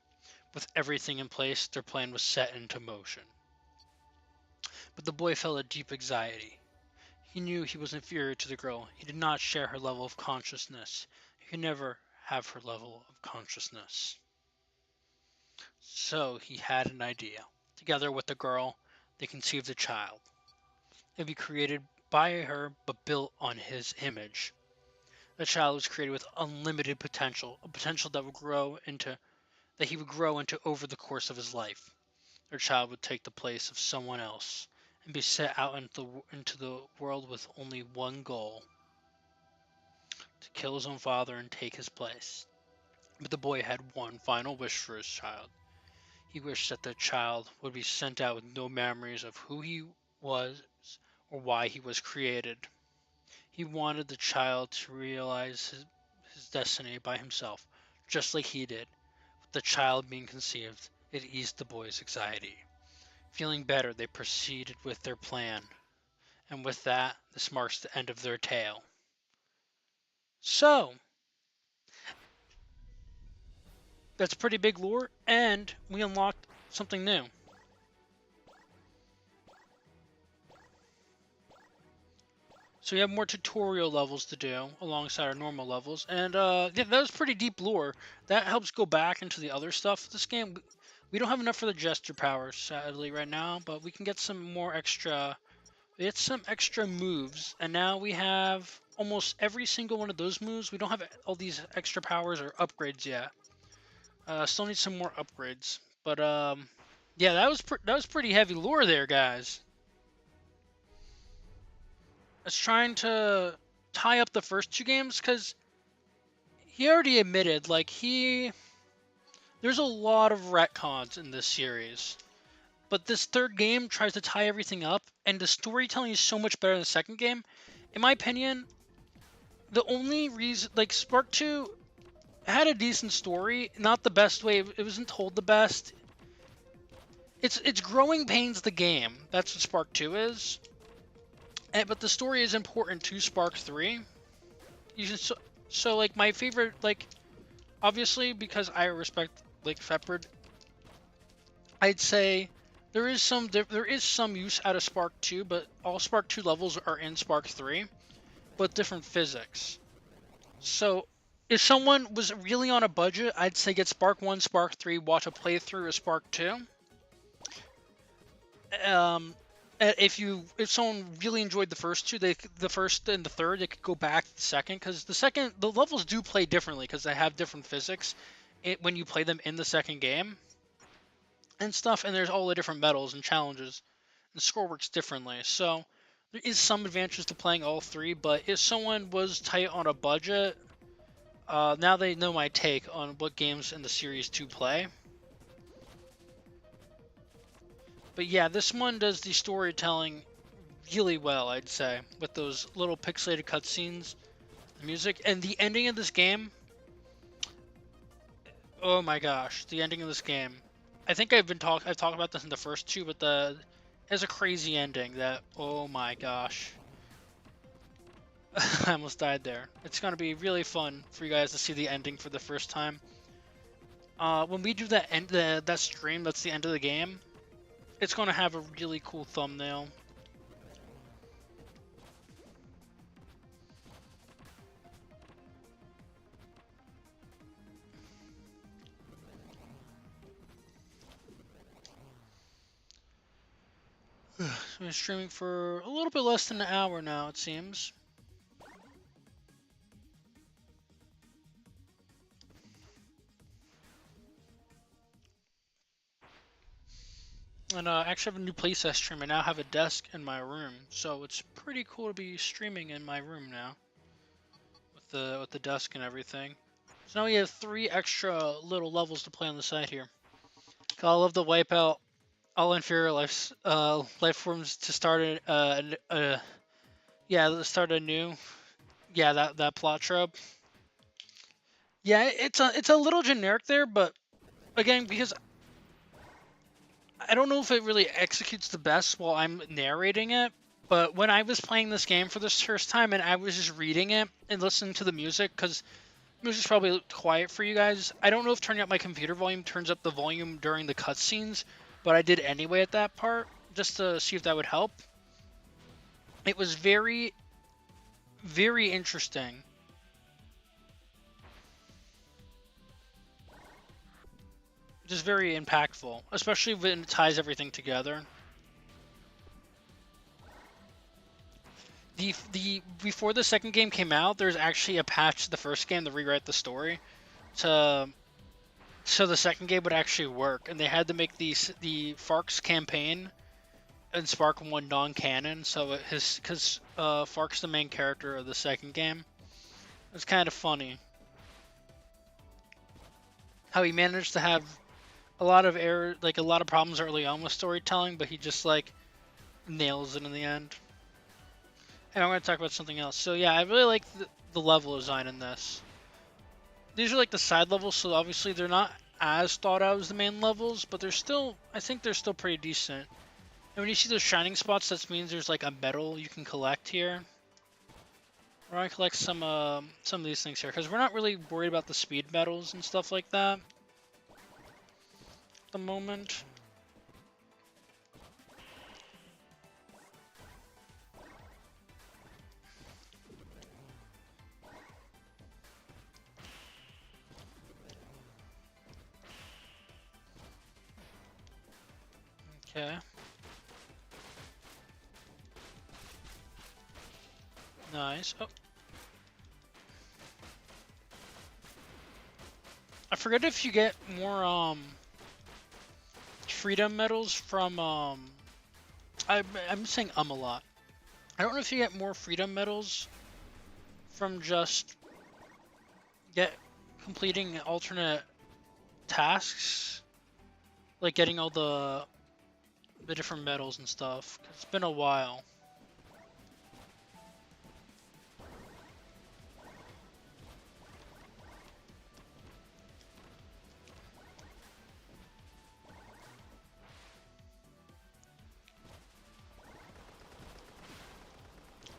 A: With everything in place, their plan was set into motion. But the boy felt a deep anxiety. He knew he was inferior to the girl. He did not share her level of consciousness. He could never have her level of consciousness. So he had an idea. Together with the girl, they conceived a child. It would be created by her but built on his image. The child was created with unlimited potential, a potential that he would grow into over the course of his life. Their child would take the place of someone else and be set out into the world with only one goal: to kill his own father and take his place. But the boy had one final wish for his child. He wished that the child would be sent out with no memories of who he was or why he was created. He wanted the child to realize his destiny by himself, just like he did. With the child being conceived, it eased the boy's anxiety. Feeling better, they proceeded with their plan. And with that, this marks the end of their tale. So, that's pretty big lore, and we unlocked something new. So we have more tutorial levels to do alongside our normal levels, and yeah, that was pretty deep lore. That helps go back into the other stuff. This game, we don't have enough for the Jester powers, sadly, right now, but we can get some more extra. We get some extra moves, and now we have almost every single one of those moves. We don't have all these extra powers or upgrades yet. Still need some more upgrades, but yeah, that was pretty heavy lore there, guys. It's trying to tie up the first two games because he already admitted, like, there's a lot of retcons in this series. But this third game tries to tie everything up, and the storytelling is so much better than the second game. In my opinion, the only reason, like, Spark 2 had a decent story, not the best way, it wasn't told the best. It's growing pains the game. That's what Spark 2 is. But the story is important to Spark 3. So like, my favorite, like, obviously, because I respect Lake Shepard, I'd say there is some use out of Spark 2, but all Spark 2 levels are in Spark 3, but different physics. So if someone was really on a budget, I'd say get Spark 1, Spark 3, watch a playthrough of Spark 2. If someone really enjoyed the first two, the first and the third, they could go back to the second, because the levels do play differently because they have different physics when you play them in the second game and stuff, and there's all the different medals and challenges, and the score works differently. So there is some advantages to playing all three, but if someone was tight on a budget, now they know my take on what games in the series to play. But yeah, this one does the storytelling really well, I'd say, with those little pixelated cutscenes, the music, and the ending of this game. Oh my gosh, the ending of this game. I think I've talked about this in the first two, but it has a crazy ending that, oh my gosh. I almost died there. It's gonna be really fun for you guys to see the ending for the first time. When we do that stream, that's the end of the game. It's gonna have a really cool thumbnail. I've been streaming for a little bit less than an hour now, it seems. And I actually have a new playtest stream. I now have a desk in my room, so it's pretty cool to be streaming in my room now, with the desk and everything. So now we have 3 extra little levels to play on the side here. I love to wipe out all inferior life forms to start start a new, that plot trope. Yeah, it's a little generic there, but again, because I don't know if it really executes the best while I'm narrating it, but when I was playing this game for the first time and I was just reading it and listening to the music, because music's probably quiet for you guys. I don't know if turning up my computer volume turns up the volume during the cutscenes, but I did anyway at that part, just to see if that would help. It was very, very interesting. Just very impactful, especially when it ties everything together. The before the second game came out, there's actually a patch to the first game to rewrite the story to so the second game would actually work, and they had to make the Fark's campaign and Spark 1 non-canon, so his because Fark's the main character of the second game. It's kind of funny how he managed to have a lot of error, like a lot of problems early on with storytelling, but he just like nails it in the end. And I'm going to talk about something else. So yeah, I really like the level design in this. These are like the side levels, so obviously they're not as thought out as the main levels, but they're still, I think they're still pretty decent. And when you see those shining spots, that means there's like a medal you can collect here. We're gonna collect some of these things here, because we're not really worried about the speed medals and stuff like that at the moment. Okay. Nice. Oh. I forget if you get more freedom medals from I'm saying a lot. I don't know if you get more freedom medals from just get completing alternate tasks, like getting all the different medals and stuff. It's been a while.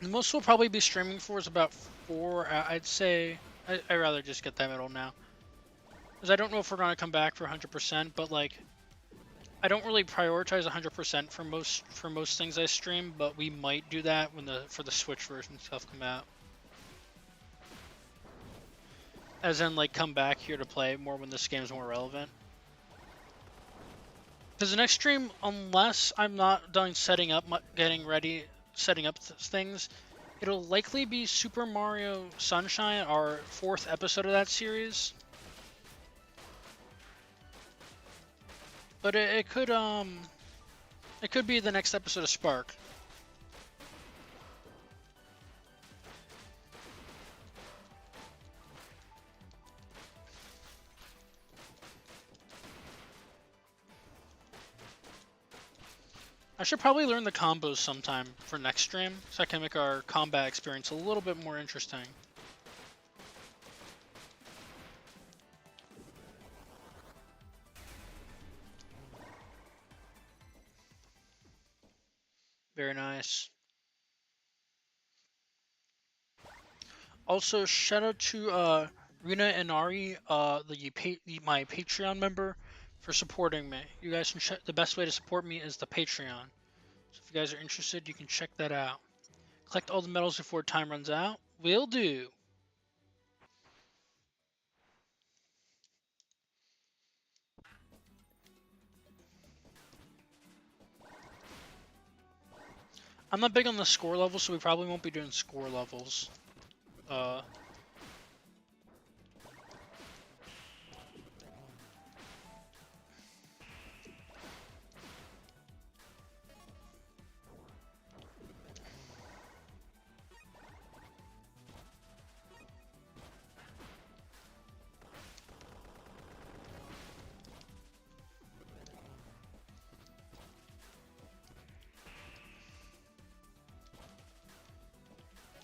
A: The most we'll probably be streaming for is about 4. I'd say I'd rather just get that medal now, because I don't know if we're gonna come back for 100%. But like, I don't really prioritize 100% for most things I stream. But we might do that when for the Switch version stuff come out. As in, like, come back here to play more when this game's more relevant. Because the next stream, unless I'm not done setting up, getting ready, setting up things, it'll likely be Super Mario Sunshine, our 4th episode of that series. But it could be the next episode of Spark. I should probably learn the combos sometime for next stream, so I can make our combat experience a little bit more interesting. Very nice. Also, shout out to Rina Inari, my Patreon member, for supporting me. You guys can check. The best way to support me is the Patreon. So if you guys are interested, you can check that out. Collect all the medals before time runs out. Will do. I'm not big on the score level, so we probably won't be doing score levels.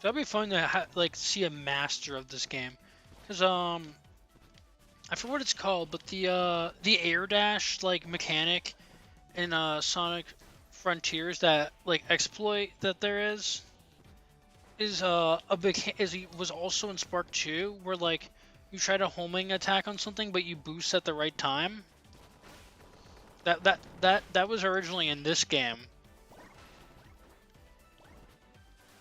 A: That'd be fun to like see a master of this game, because I forget what it's called, but the air dash like mechanic in Sonic Frontiers, that like exploit that there is a big was also in Spark 2, where like you try to homing attack on something but you boost at the right time. That was originally in this game.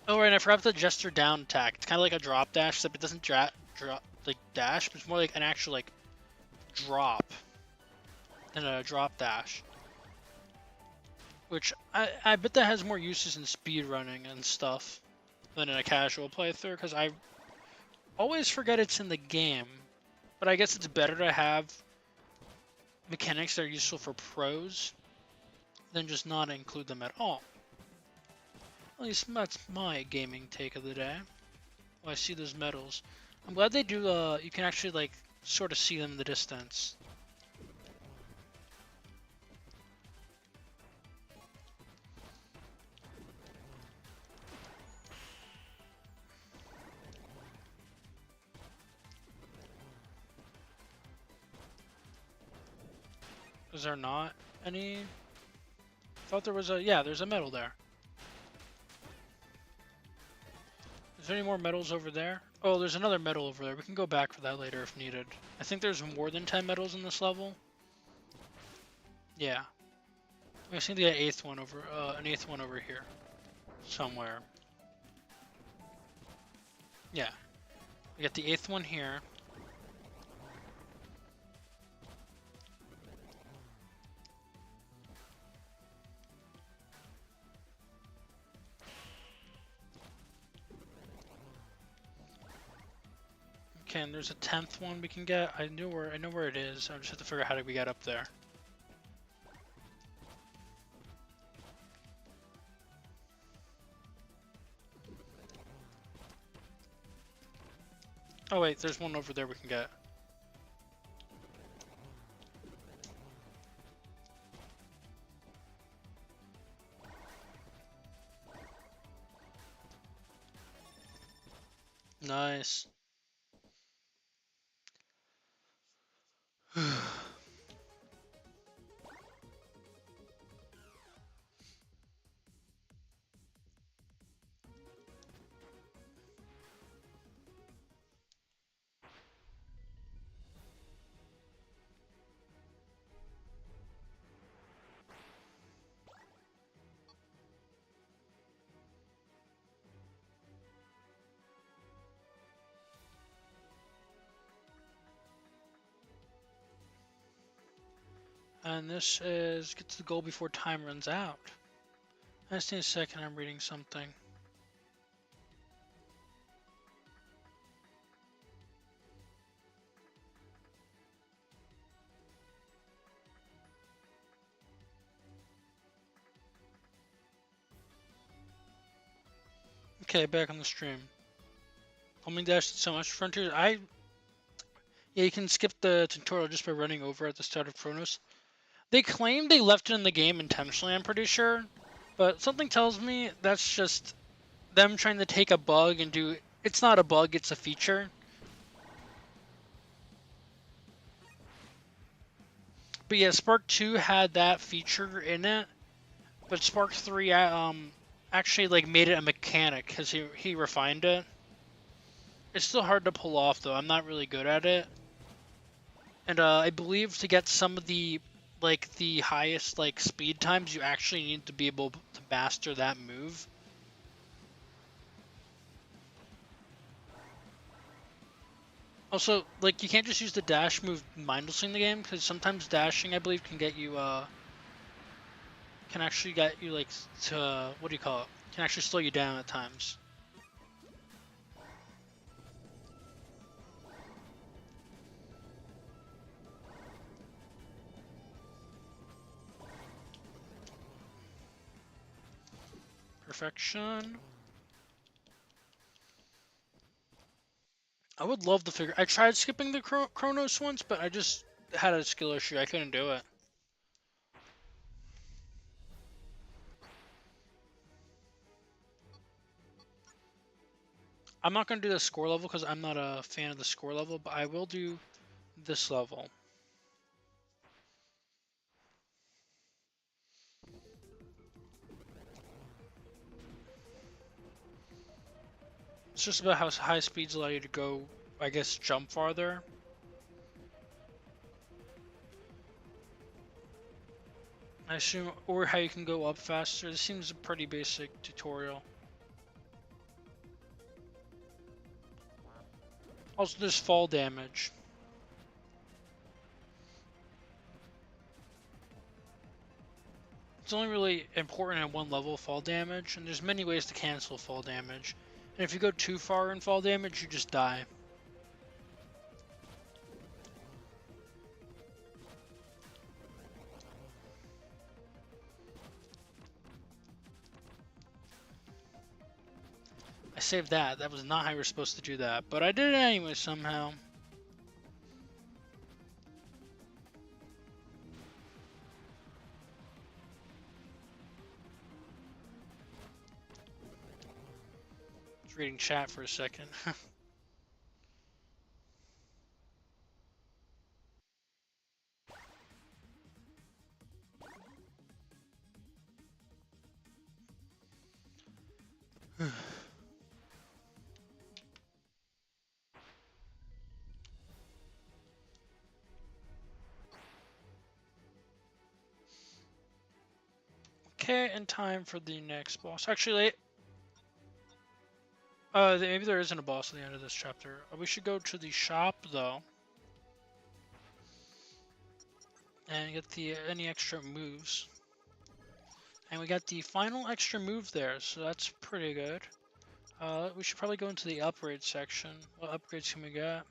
A: Oh right, and I forgot the Jester down attack. It's kind of like a drop dash, except it doesn't drop like dash, but it's more like an actual like drop than a drop dash. Which I bet that has more uses in speed running and stuff than in a casual playthrough, because I always forget it's in the game. But I guess it's better to have mechanics that are useful for pros than just not include them at all. At least that's my gaming take of the day. Oh, I see those medals. I'm glad they do, you can actually, like, sort of see them in the distance. Is there not any? I thought there was a, yeah, there's a medal there. Is there any more medals over there? Oh, there's another medal over there. We can go back for that later if needed. I think there's more than 10 medals in this level. Yeah. I think the eighth one over, an eighth one over here. Somewhere. Yeah. We got the eighth one here. Okay, and there's a 10th one we can get. I know where it is. I just have to figure out how we get up there. Oh wait, there's one over there we can get. Nice. And this is get to the goal before time runs out. Just need a second, I'm reading something. Okay, back on the stream. Homing dash did so much Frontiers. Yeah, you can skip the tutorial just by running over at the start of Chronos. They claim they left it in the game intentionally, I'm pretty sure. But something tells me that's just them trying to take a bug and do... It's not a bug, it's a feature. But yeah, Spark 2 had that feature in it. But Spark 3 actually like made it a mechanic because he refined it. It's still hard to pull off though. I'm not really good at it. And I believe to get some of the the highest like speed times, you actually need to be able to master that move. Also, like you can't just use the dash move mindlessly in the game because sometimes dashing, I believe, can get you can actually get you like to what do you call it? Can actually slow you down at times. Perfection. I would love to figure. I tried skipping the Chronos once, but I just had a skill issue. I couldn't do it. I'm not gonna do the score level because I'm not a fan of the score level, but I will do this level. It's just about how high speeds allow you to go, I guess, jump farther. I assume, or how you can go up faster. This seems a pretty basic tutorial. Also, there's fall damage. It's only really important at one level, fall damage, and there's many ways to cancel fall damage. And if you go too far in fall damage, you just die. I saved that. That was not how you were supposed to do that, but I did it anyway somehow. I was reading chat for a second. Okay, and time for the next boss. Actually, maybe there isn't a boss at the end of this chapter. We should go to the shop though, and get the any extra moves. And we got the final extra move there, so that's pretty good. We should probably go into the upgrade section. What upgrades can we get?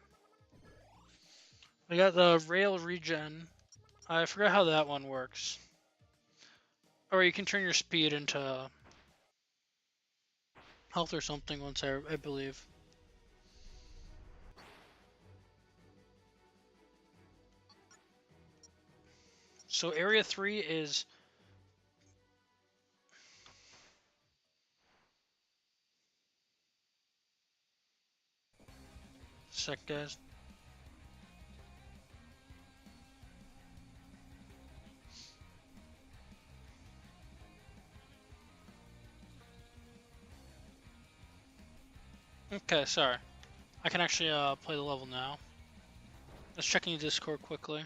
A: We got the rail regen. I forgot how that one works. Or you can turn your speed into health or something once, I believe. So area 3 is... Sec, guys. Okay, sorry. I can actually play the level now. Just checking Discord quickly.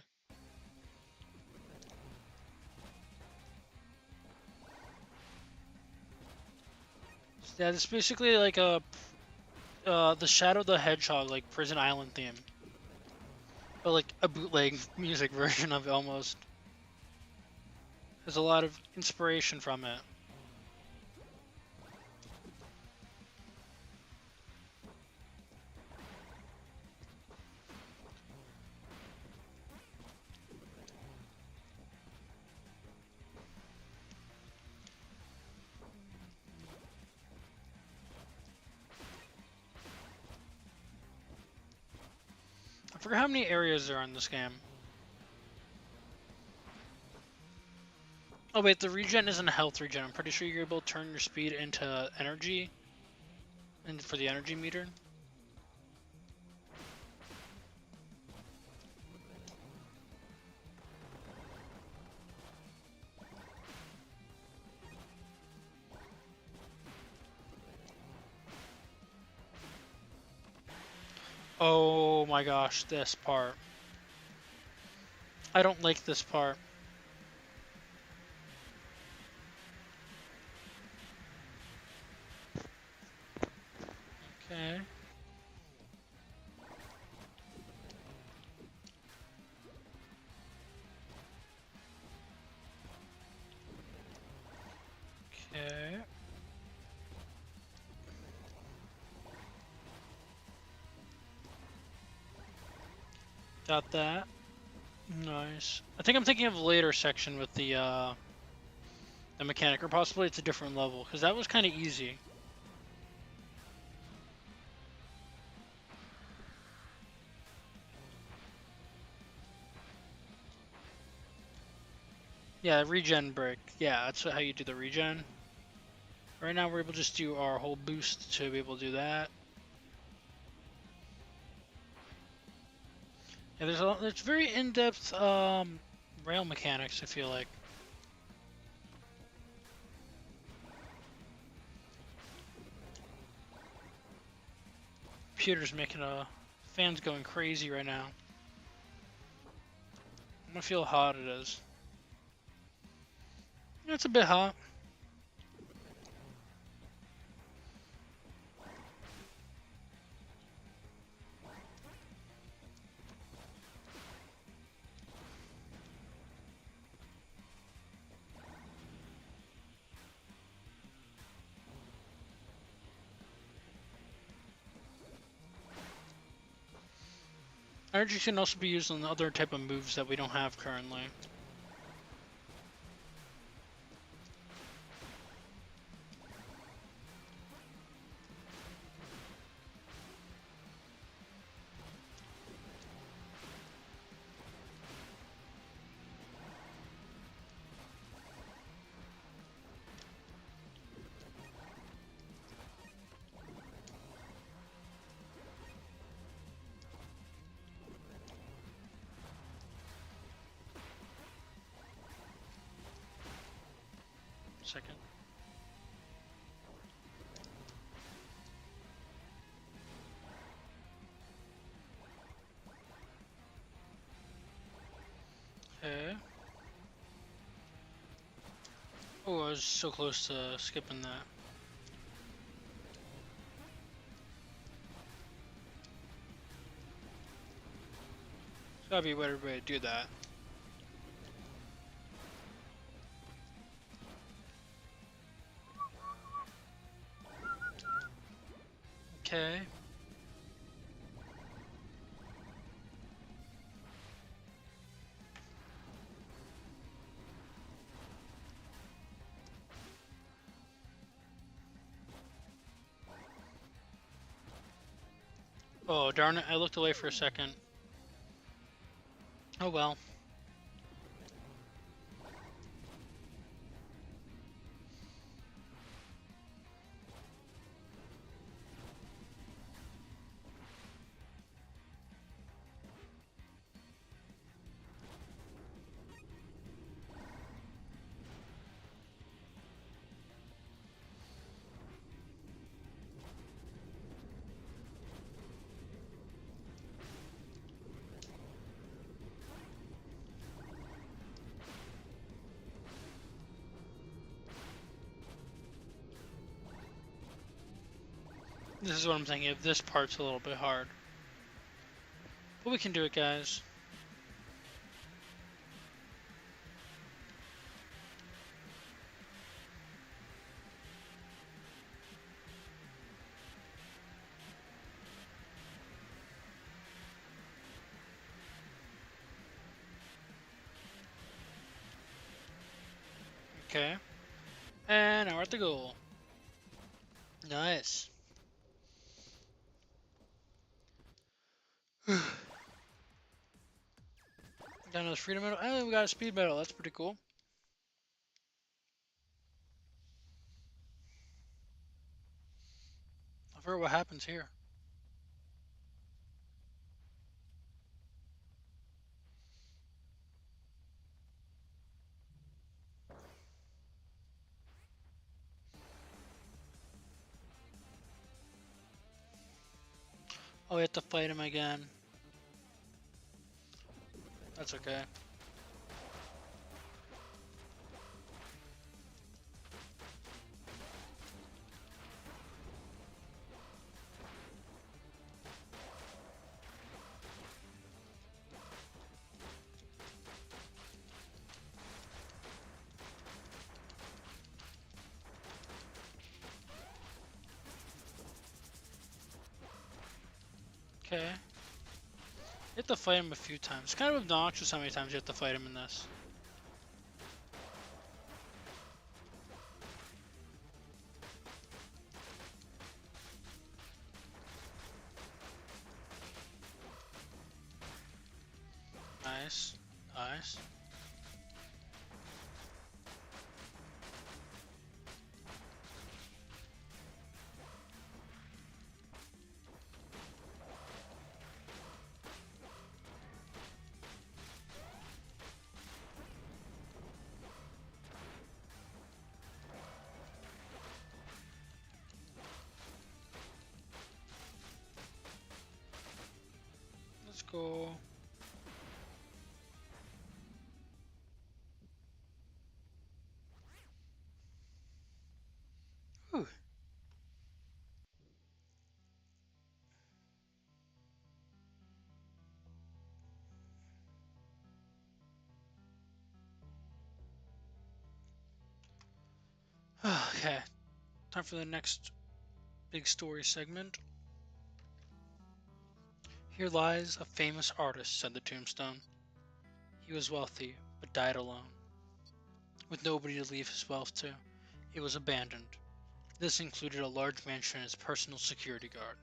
A: Yeah, it's basically like a the Shadow the Hedgehog like Prison Island theme, but like a bootleg music version of it almost. There's a lot of inspiration from it. I forget how many areas there are in this game. Oh wait, the regen isn't a health regen. I'm pretty sure you're able to turn your speed into energy, and for the energy meter. Oh my gosh, this part. I don't like this part. Okay. Okay. Got that. Nice. I think I'm thinking of a later section with the mechanic, or possibly it's a different level, because that was kind of easy. Yeah, regen break. Yeah, that's how you do the regen. Right now we're able to just do our whole boost to be able to do that. Yeah, there's very in-depth rail mechanics, I feel like. Computer's making fans going crazy right now. I'm gonna feel how hot it is. It's a bit hot. Energy can also be used on other type of moves that we don't have currently. Second. Okay. Oh, I was so close to skipping that. There's gotta be a better way to do that. Okay. Oh, darn it. I looked away for a second. Oh well. This is what I'm thinking of. This part's a little bit hard. But we can do it, guys. Okay. And now we're at the goal. Nice. Got another freedom medal. And we got a speed medal. That's pretty cool. I forget what happens here. Oh, we have to fight him again. That's okay. Okay. You have to fight him a few times. It's kind of obnoxious how many times you have to fight him in this. Nice. Nice. Okay, time for the next big story segment. Here lies a famous artist, said the tombstone. He was wealthy, but died alone, with nobody to leave his wealth to. It was abandoned. This included a large mansion and his personal security guard,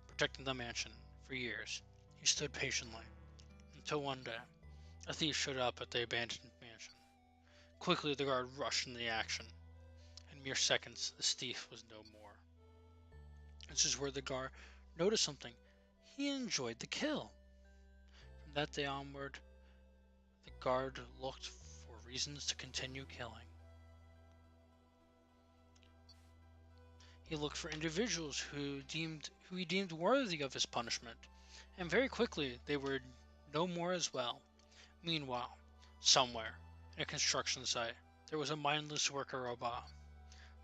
A: protecting the mansion. For years, he stood patiently, until one day, a thief showed up at the abandoned mansion. Quickly, the guard rushed into the action. In mere seconds, the thief was no more. This is where the guard noticed something. He enjoyed the kill. From that day onward, the guard looked for reasons to continue killing. He looked for individuals who he deemed worthy of his punishment, and very quickly they were no more as well. Meanwhile, somewhere in a construction site, there was a mindless worker robot.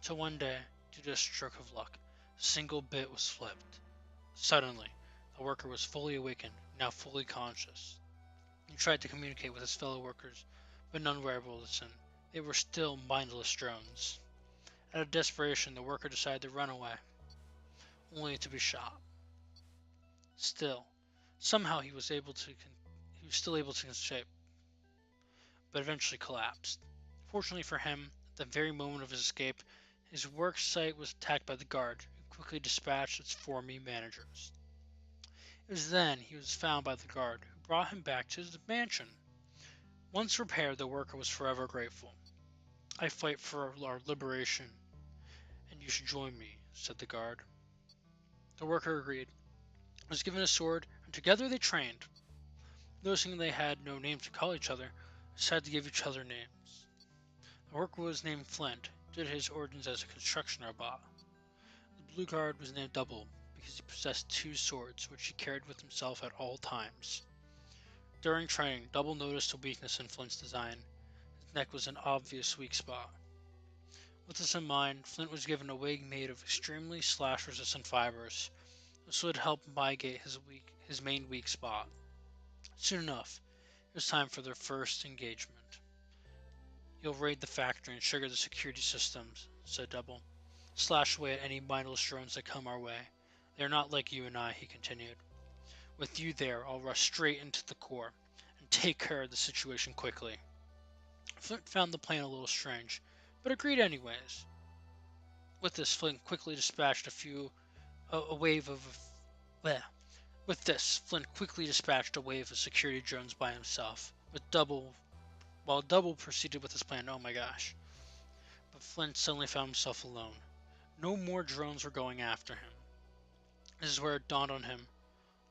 A: Till one day, due to a stroke of luck, a single bit was flipped. Suddenly, the worker was fully awakened, now fully conscious. He tried to communicate with his fellow workers, but none were able to listen. They were still mindless drones. Out of desperation, the worker decided to run away, only to be shot. Still, somehow he was still able to escape, but eventually collapsed. Fortunately for him, at the very moment of his escape, his work site was attacked by the guard, who quickly dispatched its 4 managers. It was then he was found by the guard, who brought him back to his mansion. Once repaired, the worker was forever grateful. I fight for our liberation, and you should join me, said the guard. The worker agreed, was given a sword, and together they trained. Noticing they had no name to call each other, they decided to give each other names. The worker was named Flint, due to his origins as a construction robot. The blue guard was named Double, because he possessed 2 swords, which he carried with himself at all times. During training, Double noticed a weakness in Flint's design. His neck was an obvious weak spot. With this in mind, Flint was given a wig made of extremely slash-resistant fibers. This would help mitigate his main weak spot. Soon enough, it was time for their first engagement. You'll raid the factory and trigger the security systems, said Double. Slash away at any mindless drones that come our way. They are not like you and I, he continued. With you there, I'll rush straight into the core and take care of the situation quickly. Flint found the plan a little strange, but agreed anyways. With this, Flint quickly dispatched a wave of bleh. With this, Flint quickly dispatched a wave of security drones by himself, while Double proceeded with his plan. Oh my gosh. But Flint suddenly found himself alone. No more drones were going after him. This is where it dawned on him.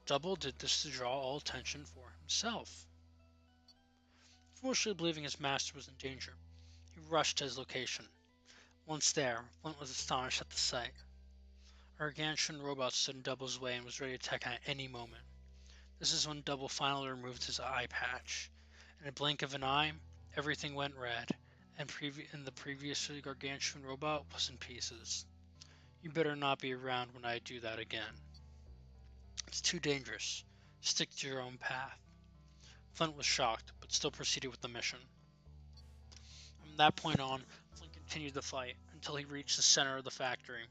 A: Double did this to draw all attention for himself. Foolishly believing his master was in danger, he rushed to his location. Once there, Flint was astonished at the sight. A gargantuan robot stood in Double's way and was ready to attack at any moment. This is when Double finally removed his eye patch. In a blink of an eye, everything went red, and the previously gargantuan robot was in pieces. You better not be around when I do that again. It's too dangerous. Stick to your own path. Flint was shocked, but still proceeded with the mission. From that point on, Flint continued the fight until he reached the center of the factory.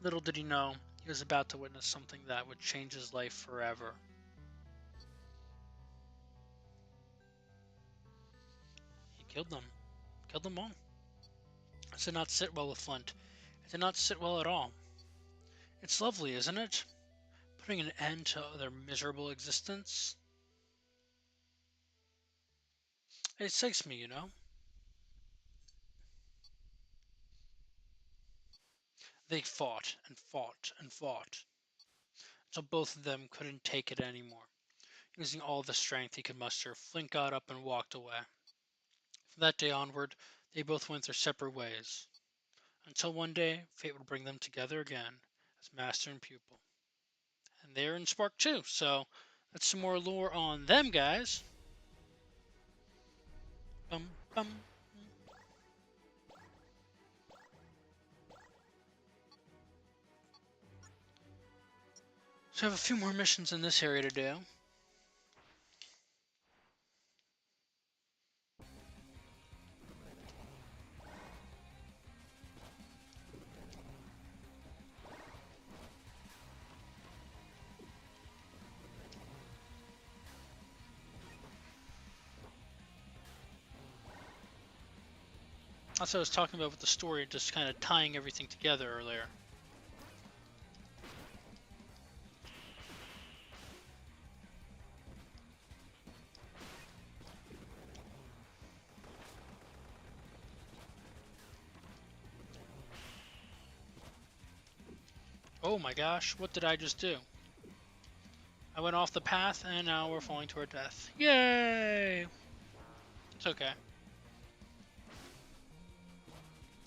A: Little did he know, he was about to witness something that would change his life forever. He killed them all. It did not sit well with Flint. It did not sit well at all. It's lovely, isn't it? Putting an end to their miserable existence. It excites me, you know. They fought and fought and fought until both of them couldn't take it anymore. Using all the strength he could muster, Flint got up and walked away. From that day onward, they both went their separate ways, until one day fate would bring them together again as master and pupil. And they're in Spark 2, so that's some more lore on them guys. Bum, bum. So I have a few more missions in this area to do. That's what I was talking about with the story, just kind of tying everything together earlier. Oh my gosh, what did I just do? I went off the path and now we're falling to our death. Yay! It's okay.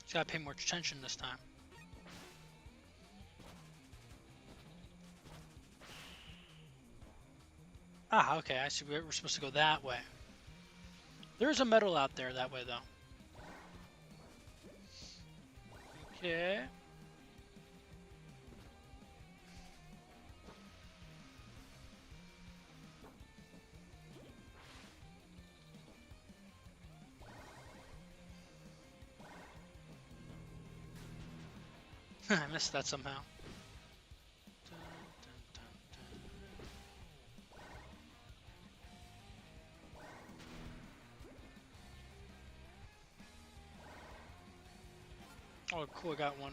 A: Just gotta pay more attention this time. Ah, okay, I see we're supposed to go that way. There's a medal out there that way though. Okay. I missed that somehow. Oh, cool, I got one.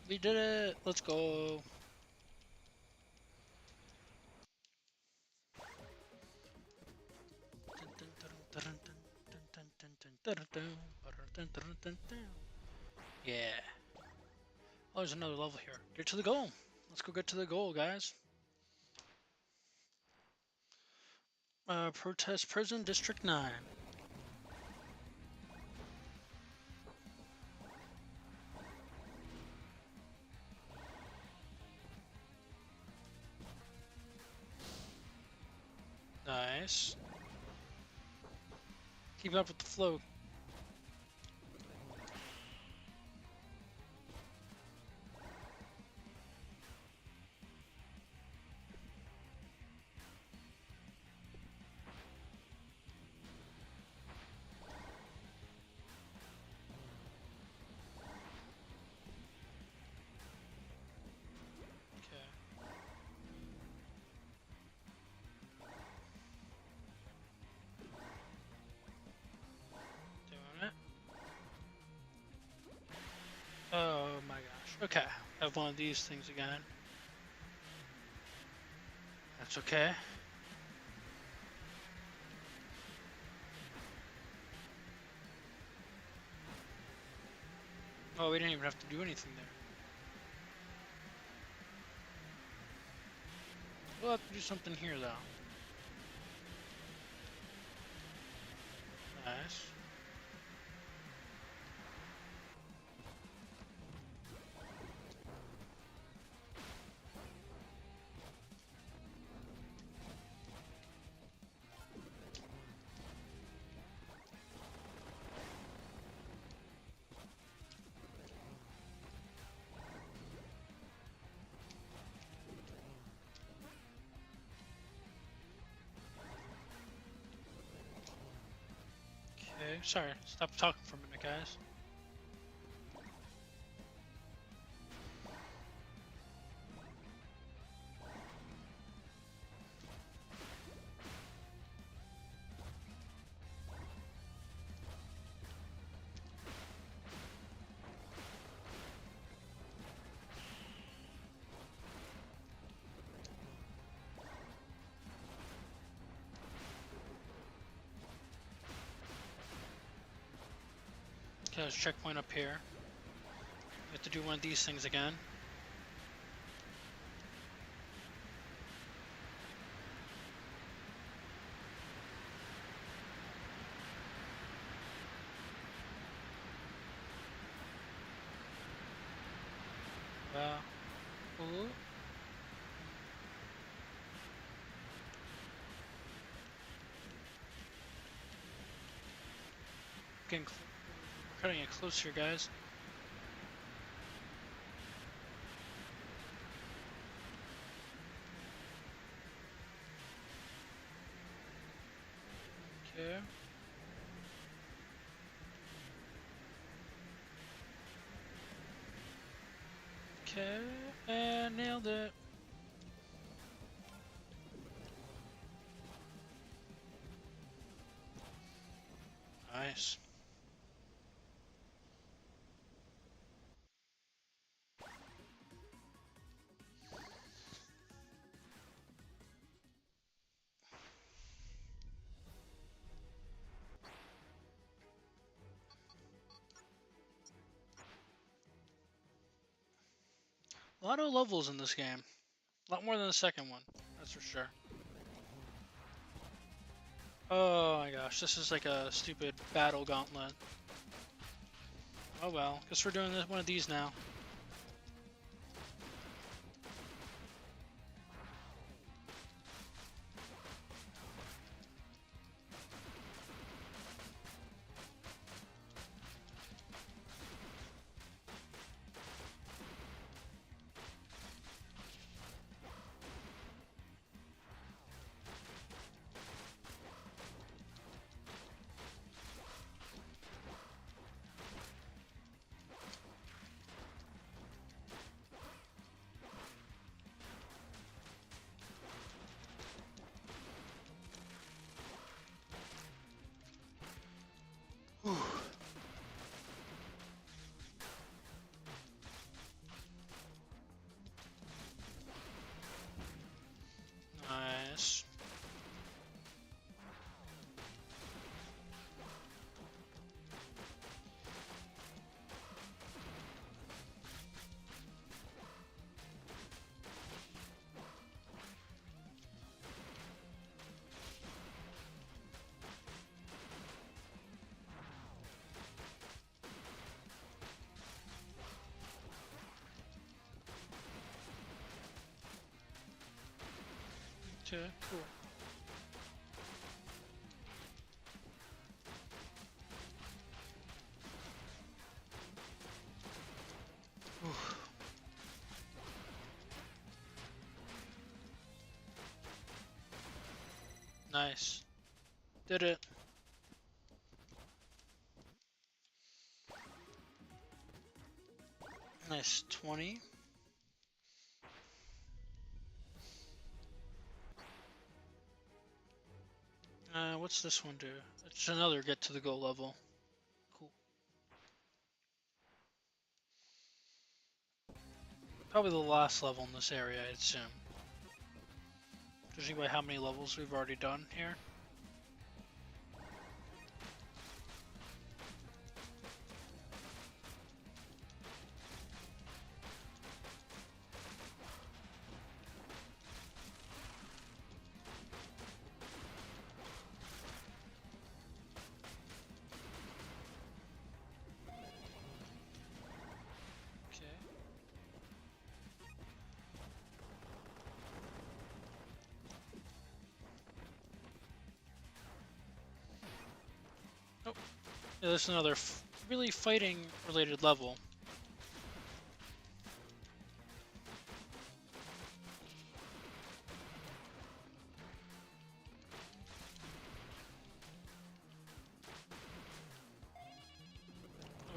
A: We did it! Let's go! Yeah. Oh, there's another level here. Get to the goal. Let's go get to the goal, guys. Protest Prison, District 9. Nice. Keep up with the flow. Oh my gosh. Okay. I have one of these things again. That's okay. Oh, we didn't even have to do anything there. We'll have to do something here, though. Nice. Okay, sorry. Stop talking for a minute, guys. Okay, there's a checkpoint up here. We have to do one of these things again. Ooh. We're cutting it close here, guys. Okay. Okay, and nailed it. Nice. A lot of levels in this game. A lot more than the second one, that's for sure. Oh my gosh, this is like a stupid battle gauntlet. Oh well, guess we're doing one of these now. Whew. Nice. Okay, cool. Whew. Nice. Did it. Nice. 20. What's this one do? It's another get to the goal level. Cool. Probably the last level in this area, I'd assume. Judging by how many levels we've already done here. Okay. Oh, yeah, there's another really fighting related level.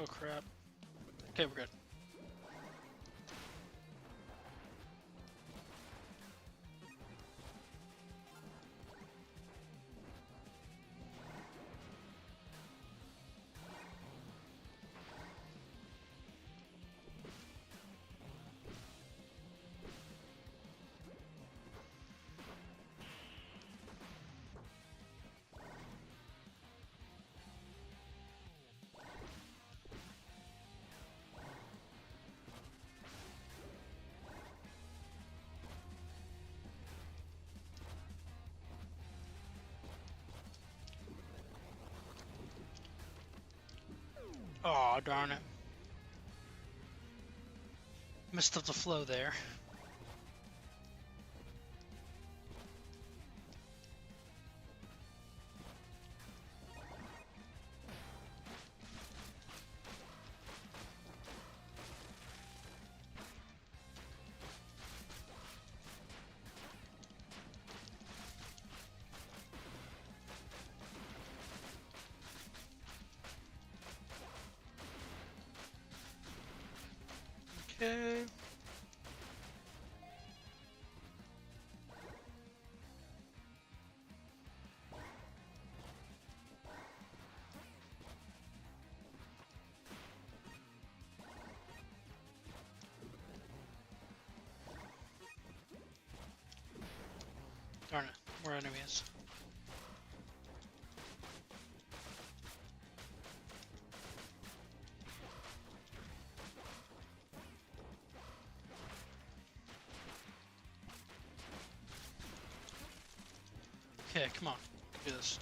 A: Oh crap. Okay, we're good. Oh darn it. Missed up the flow there. Okay. Darn it, more enemies. Okay, come on, do this.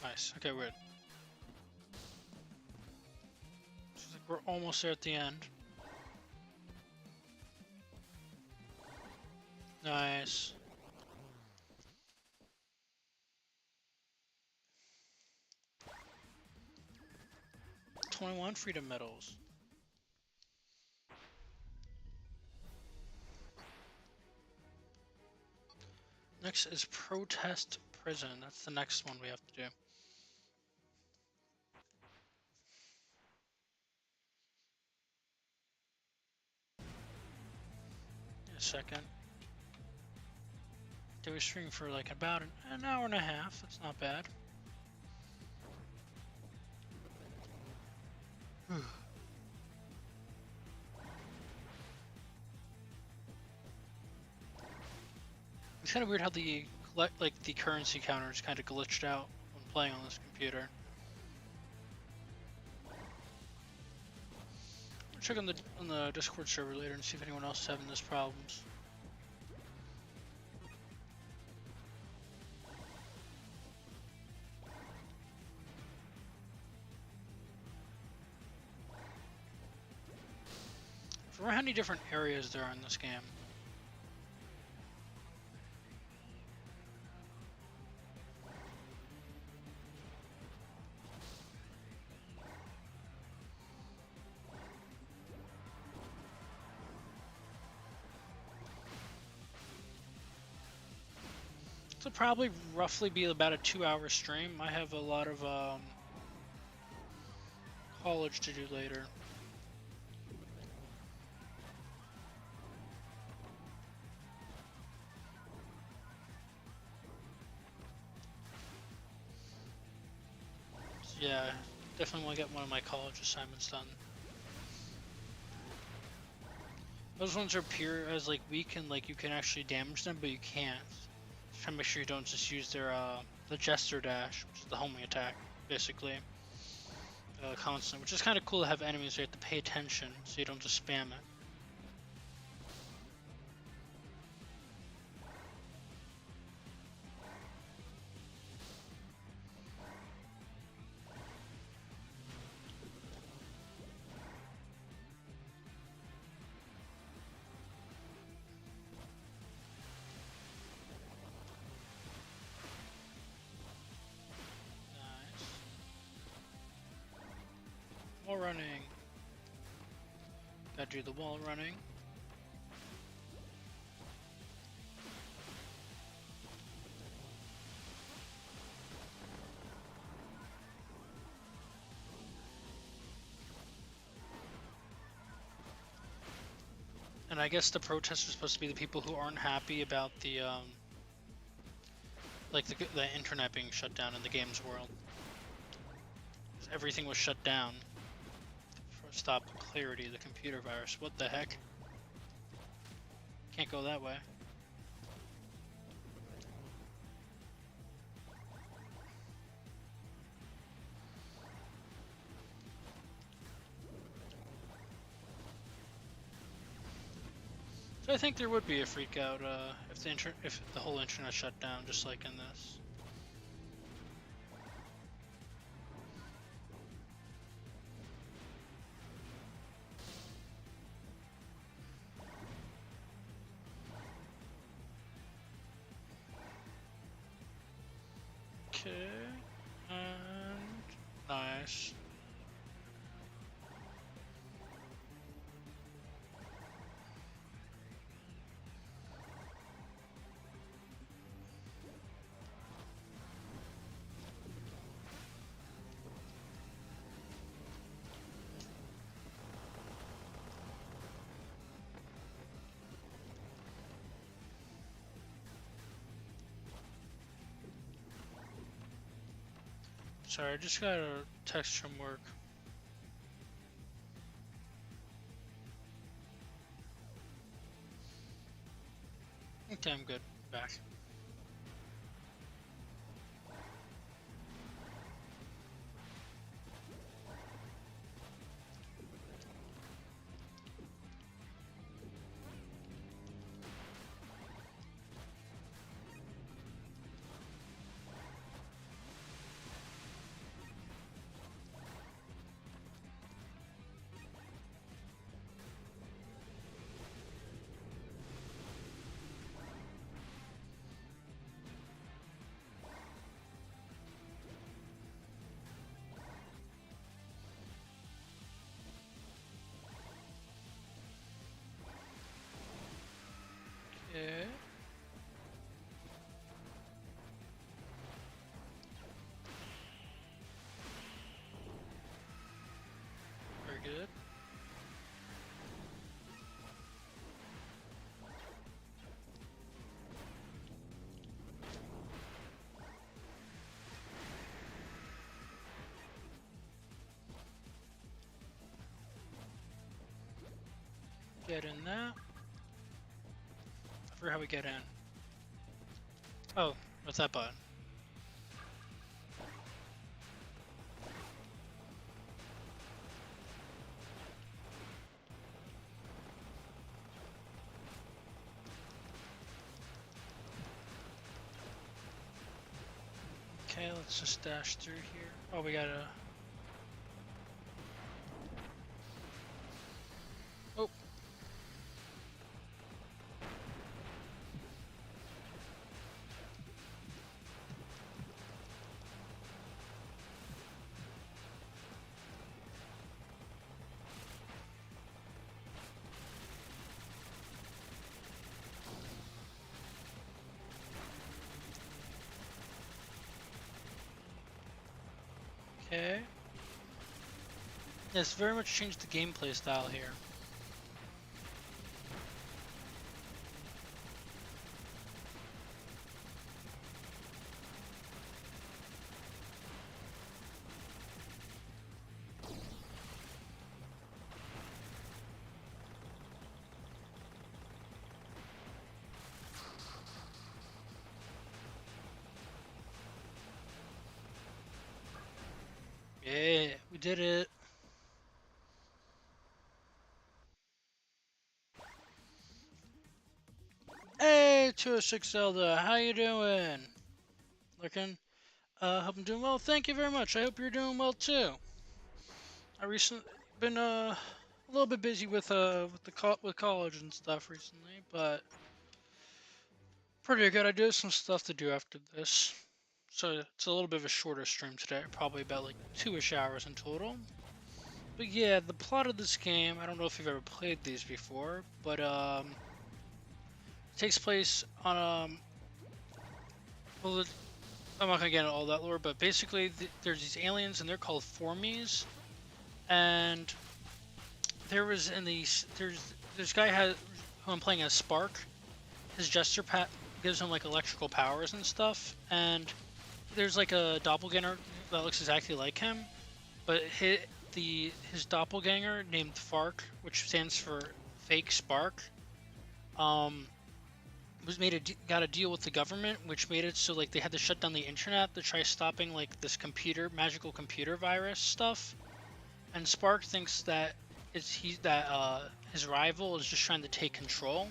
A: Nice. Okay, we're we're almost there at the end. Nice. $21 freedom medals. Next is protest prison. That's the next one we have to do. A second. Do we stream for like about an hour and a half? That's not bad. It's kind of weird how the the currency counter is kind of glitched out when playing on this computer. I'll check on the Discord server later and see if anyone else is having those problems. I wonder how many different areas there are in this game. This will probably roughly be about a 2-hour stream. I have a lot of college to do later. So yeah, definitely want to get one of my college assignments done. Those ones appear as like weak and like you can actually damage them, but you can't. Just try to make sure you don't just use their the Jester dash, which is the homing attack, basically. Constant, which is kind of cool to have enemies where you have to pay attention so you don't just spam it. Wall running. Gotta do the wall running. And I guess the protesters are supposed to be the people who aren't happy about the like the internet being shut down in the game's world. Everything was shut down. Stop clarity, the computer virus. What the heck? Can't go that way. So I think there would be a freak out if the whole internet shut down, just like in this. Okay, and nice. Sorry, I just got a text from work. Okay, I'm good. Back. Okay. Very good. Get in that. I forgot how we get in. Oh, what's that button? Okay, let's just dash through here. Oh, we gotta... Oh. Okay. Yes, very much changed the gameplay style here. Yeah, we did it. Hey, 206 Zelda, how you doing? Looking? Hope I'm doing well. Thank you very much. I hope you're doing well too. I recently been a little bit busy with with college and stuff recently, but pretty good. I do have some stuff to do after this, so it's a little bit of a shorter stream today. Probably about like 2-ish hours in total. But yeah, the plot of this game. I don't know if you've ever played these before, but it takes place on well, I'm not gonna get into all that lore, but basically there's these aliens and they're called Formies, and there was in these there's this guy has who I'm playing as Spark. His Jester gives him like electrical powers and stuff, and there's like a doppelganger that looks exactly like him, but his doppelganger named Fark, which stands for Fake Spark, um, got a deal with the government, which made it so like they had to shut down the internet to try stopping like this magical computer virus stuff. And Spark thinks that his rival is just trying to take control.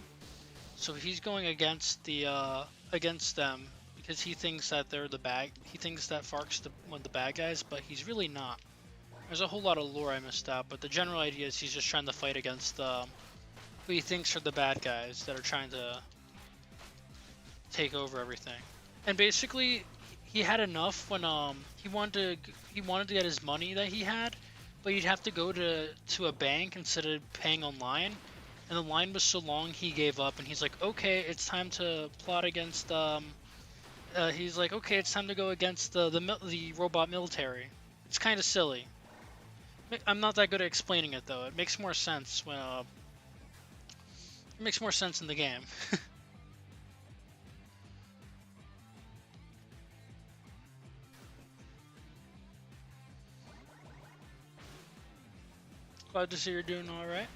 A: So he's going against them because he thinks that he thinks that Fark's one of the bad guys, but he's really not. There's a whole lot of lore I missed out, but the general idea is he's just trying to fight against who he thinks are the bad guys that are trying to take over everything. And basically, he had enough when he wanted to get his money that he had, but he'd have to go to a bank instead of paying online. And the line was so long, he gave up, and he's like, okay, it's time to plot against he's like, okay, it's time to go against the robot military. It's kind of silly. I'm not that good at explaining it though. It makes more sense when it makes more sense in the game. Glad to see you're doing all right.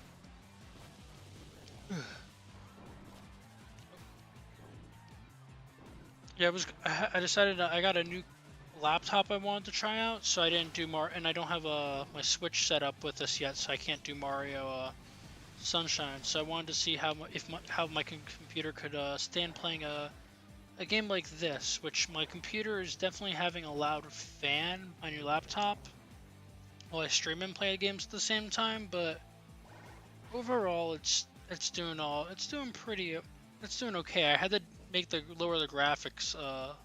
A: Yeah, I decided I got a new laptop I wanted to try out, so I didn't do and I don't have my Switch set up with this yet, so I can't do Mario Sunshine. So I wanted to see how my computer could stand playing a game like this, which my computer is definitely having a loud fan on your laptop while I stream and play games at the same time, but overall it's doing okay. I had to lower the graphics a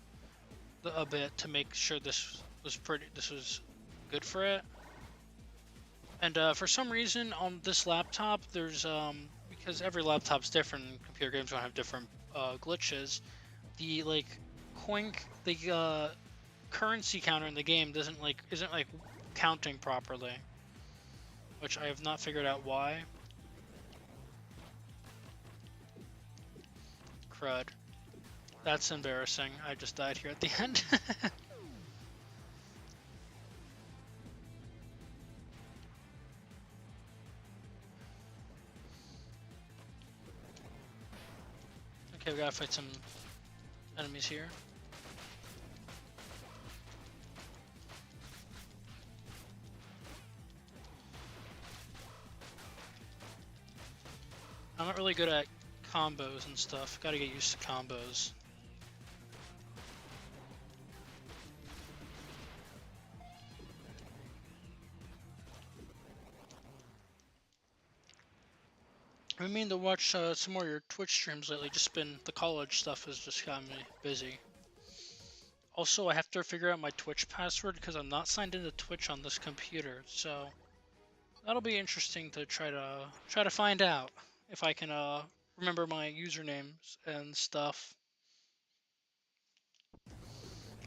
A: bit to make sure this was good for it. And for some reason on this laptop, there's because every laptop's different, and computer games don't have different glitches. The currency counter in the game isn't counting properly, which I have not figured out why. Crud. That's embarrassing. I just died here at the end. Okay, we gotta fight some enemies here. I'm not really good at combos and stuff. Gotta get used to combos. I mean to watch some more of your Twitch streams lately. The college stuff has just gotten me busy. Also, I have to figure out my Twitch password because I'm not signed into Twitch on this computer. So that'll be interesting to try to find out if I can remember my usernames and stuff.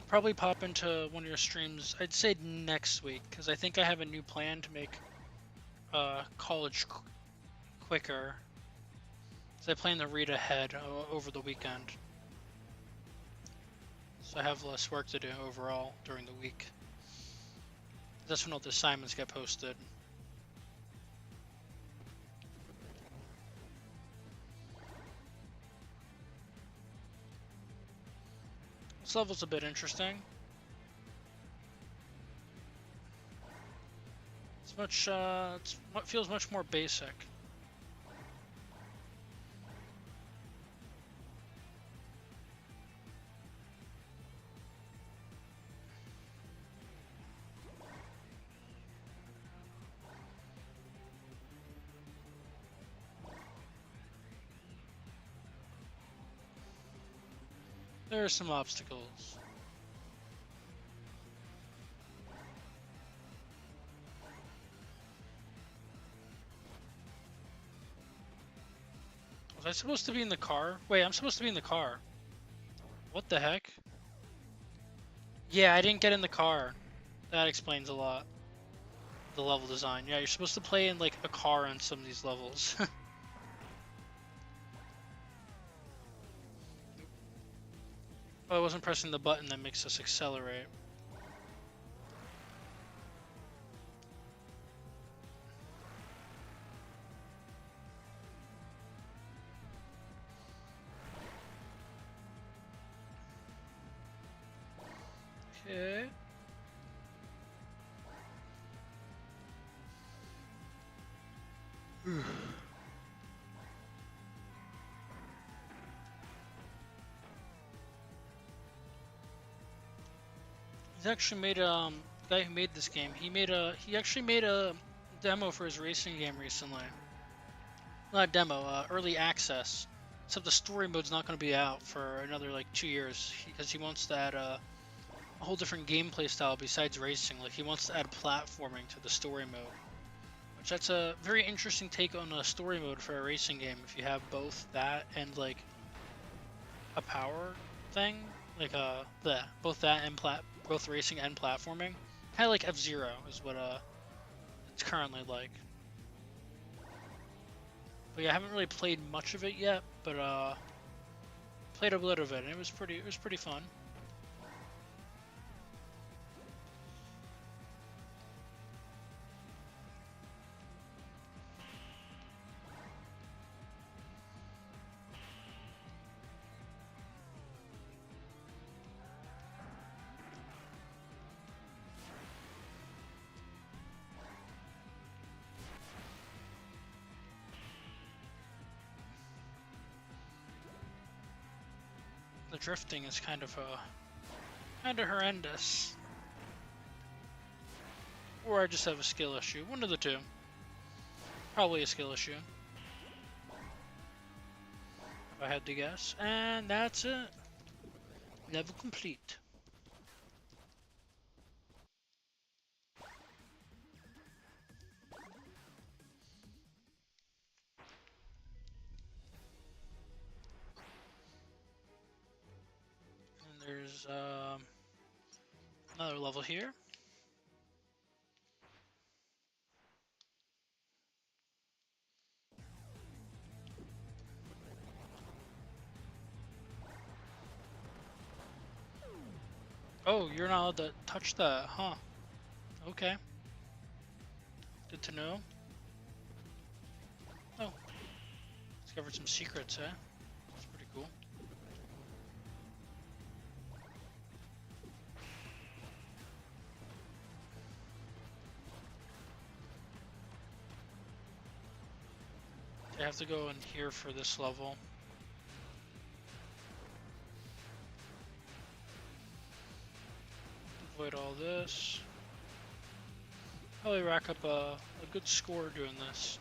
A: Probably pop into one of your streams. I'd say next week because I think I have a new plan to make college quicker. So I plan to read ahead over the weekend. So I have less work to do overall during the week. That's when all the assignments get posted. This level's a bit interesting. It feels much more basic. There are some obstacles. Was I supposed to be in the car? Wait, I'm supposed to be in the car. What the heck? Yeah, I didn't get in the car. That explains a lot. The level design. Yeah, you're supposed to play in like a car on some of these levels. Oh, I wasn't pressing the button that makes us accelerate. Okay. He's actually made the guy who made this game. He actually made a demo for his racing game recently. Not a demo, early access. Except the story mode's not going to be out for another like 2 years because he wants to add a whole different gameplay style besides racing. Like he wants to add platforming to the story mode, which that's a very interesting take on a story mode for a racing game. If you have both that and like a power thing, like both that and both racing and platforming, kind of like F-Zero is what it's currently like. But yeah, I haven't really played much of it yet, but played a little of it, and it was pretty fun. drifting is kind of horrendous. Or I just have a skill issue. One of the two. Probably a skill issue. If I had to guess. And that's it. Level complete. And there's another level here. Oh, you're not allowed to touch that, huh? Okay. Good to know. Oh. Discovered some secrets, eh? That's pretty cool. I have to go in here for this level. Avoid all this. Probably rack up a good score doing this.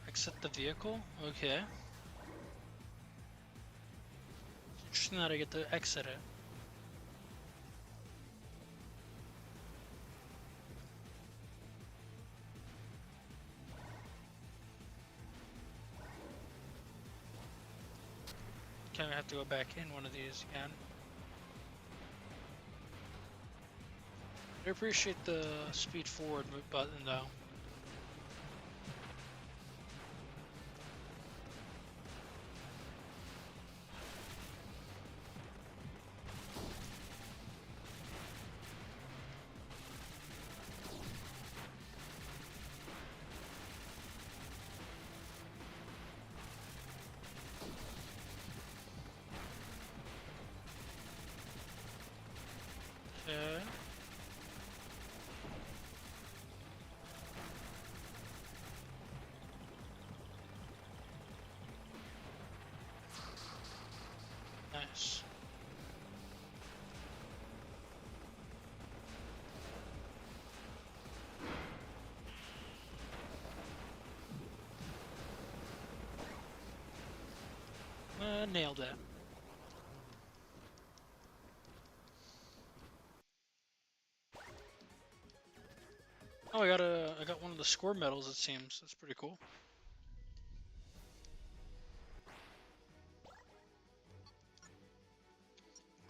A: Exit the vehicle? Okay. It's interesting that I get to exit it. Okay, I have to go back in one of these again. I appreciate the speed forward button though. Okay. Nice. Nailed it. Oh, I got one of the score medals, it seems. That's pretty cool.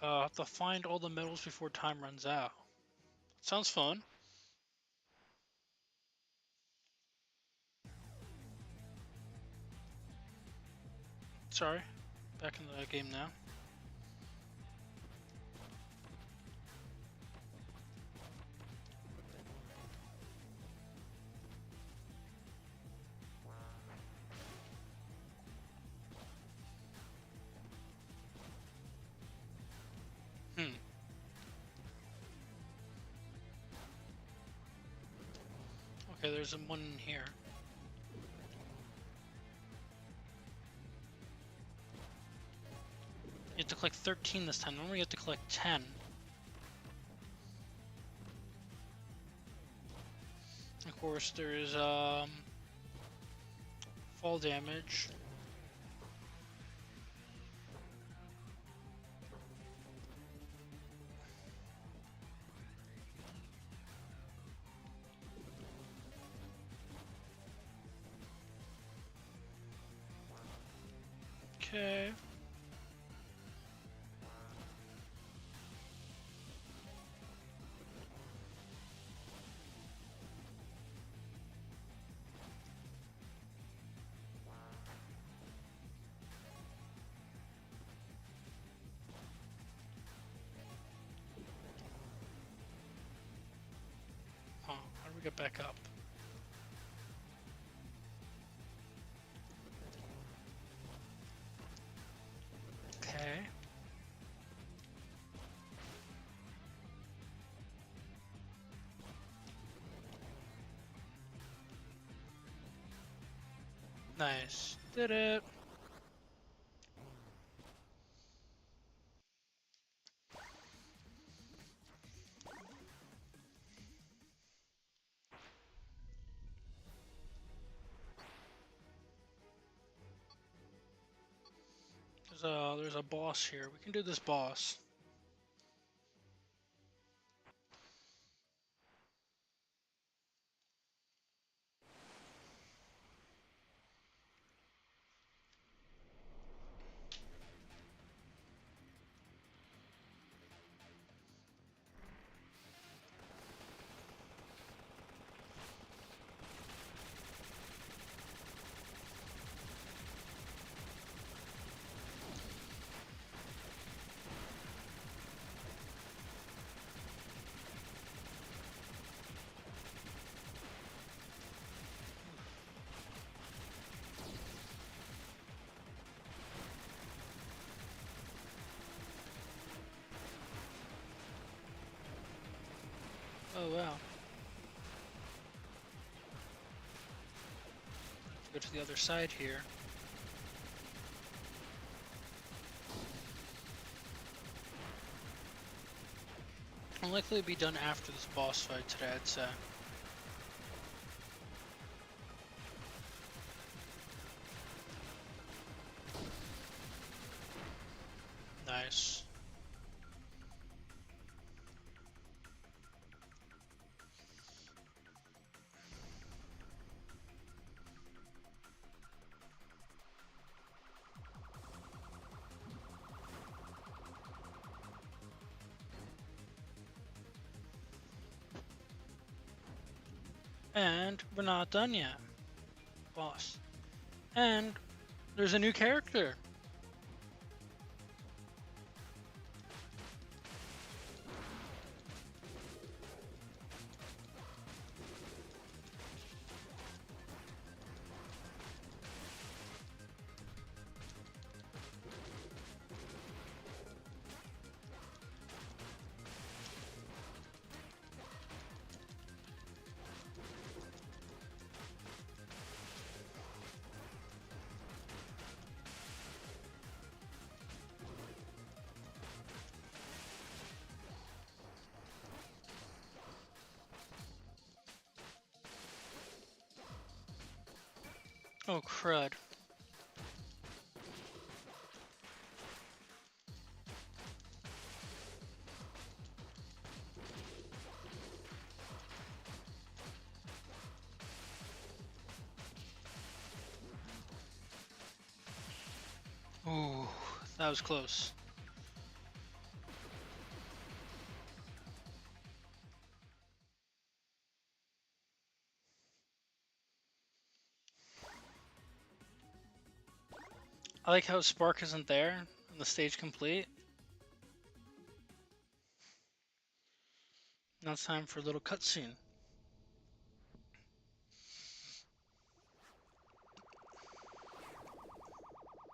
A: I have to find all the medals before time runs out. Sounds fun. Sorry. Back in the game now. Hmm. Okay, there's one in here. You have to collect 13 this time. Normally you have to collect 10. Of course, there's fall damage. Okay. we get back up. Okay. Nice. Did it. There's a boss here. We can do this boss. Oh wow. Go to the other side here. I'll likely be done after this boss fight today, I'd say. Nice. And we're not done yet. Boss. And there's a new character. Oh crud. Ooh, that was close. I like how Spark isn't there and the stage complete. Now it's time for a little cutscene.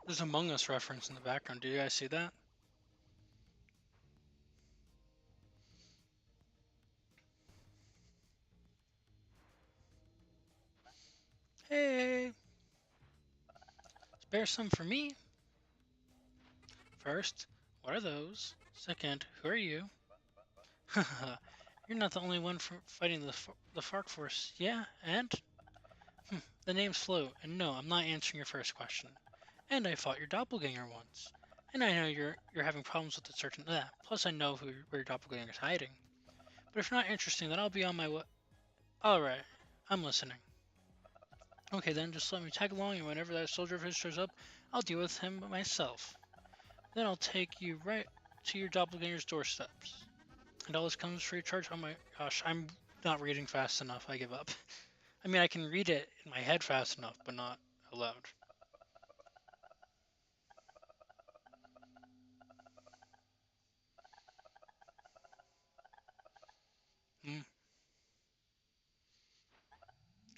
A: There's Among Us reference in the background. Do you guys see that? Hey, spare some for me. First, what are those? Second, who are you? Haha, you're not the only one fighting the Fark Force. Yeah, and? The name's Flo, and no, I'm not answering your first question. And I fought your doppelganger once. And I know you're having problems with the certain that. Plus I know where your doppelganger is hiding. But if you're not interested, then I'll be on my way. Alright, I'm listening. Okay then, just let me tag along, and whenever that soldier of his shows up, I'll deal with him myself. Then I'll take you right to your doppelganger's doorsteps. And all this comes free of charge. Oh my gosh, I'm not reading fast enough. I give up. I mean, I can read it in my head fast enough, but not aloud. Hmm.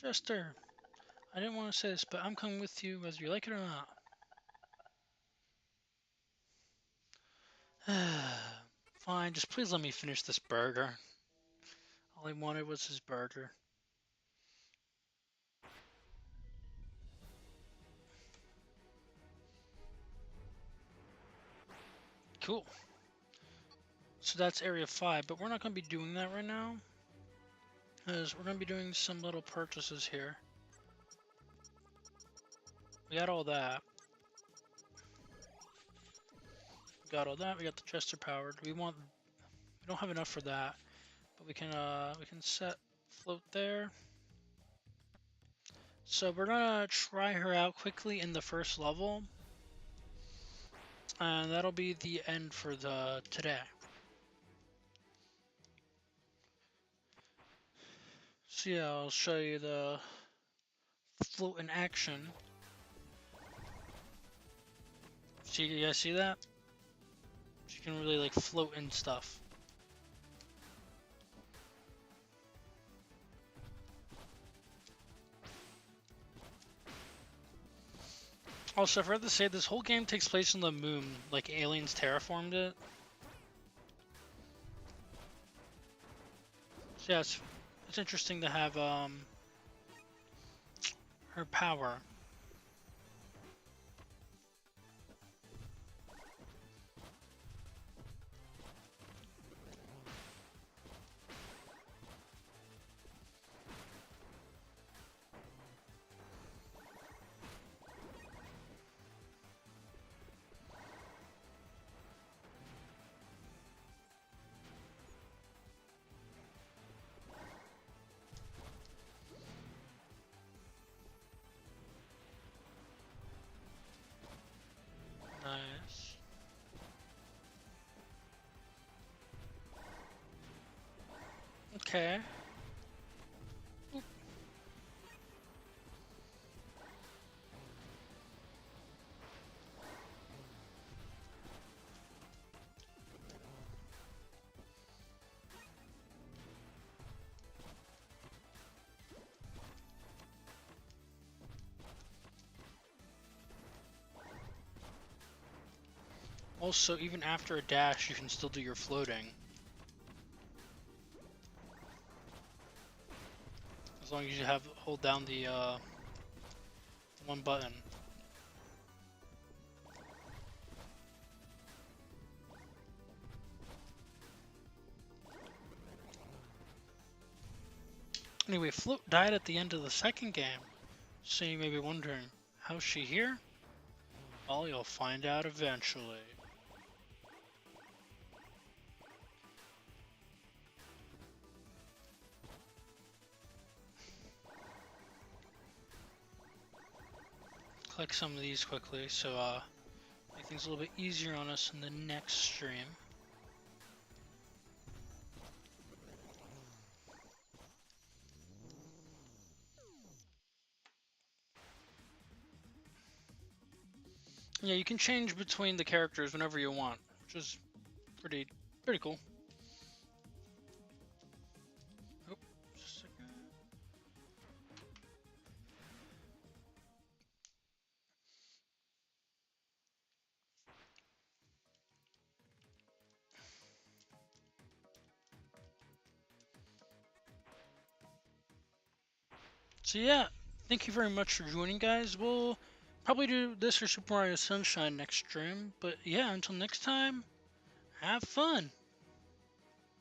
A: Jester, I didn't want to say this, but I'm coming with you whether you like it or not. Fine, just please let me finish this burger. All I wanted was his burger. Cool. So that's area 5, but we're not going to be doing that right now. Because we're going to be doing some little purchases here. We got all that. We got all that. We got the Jester powered. We don't have enough for that, but we can set float there. So we're gonna try her out quickly in the first level, and that'll be the end for the today. So yeah, I'll show you the float in action. See, you guys see that? She can really like float and stuff. Also, I forgot to say, this whole game takes place on the moon, like aliens terraformed it. So yeah, it's interesting to have her power. Nice. Okay. Oop. Also, even after a dash, you can still do your floating. As long as you hold down the one button. Anyway, Float died at the end of the second game, so you may be wondering, how's she here? Well, you'll find out eventually. Collect some of these quickly, so make things a little bit easier on us in the next stream. Yeah, you can change between the characters whenever you want, which is pretty cool. Oh, just a second. So yeah, thank you very much for joining, guys. We'll probably do this or Super Mario Sunshine next stream, but yeah, until next time, have fun.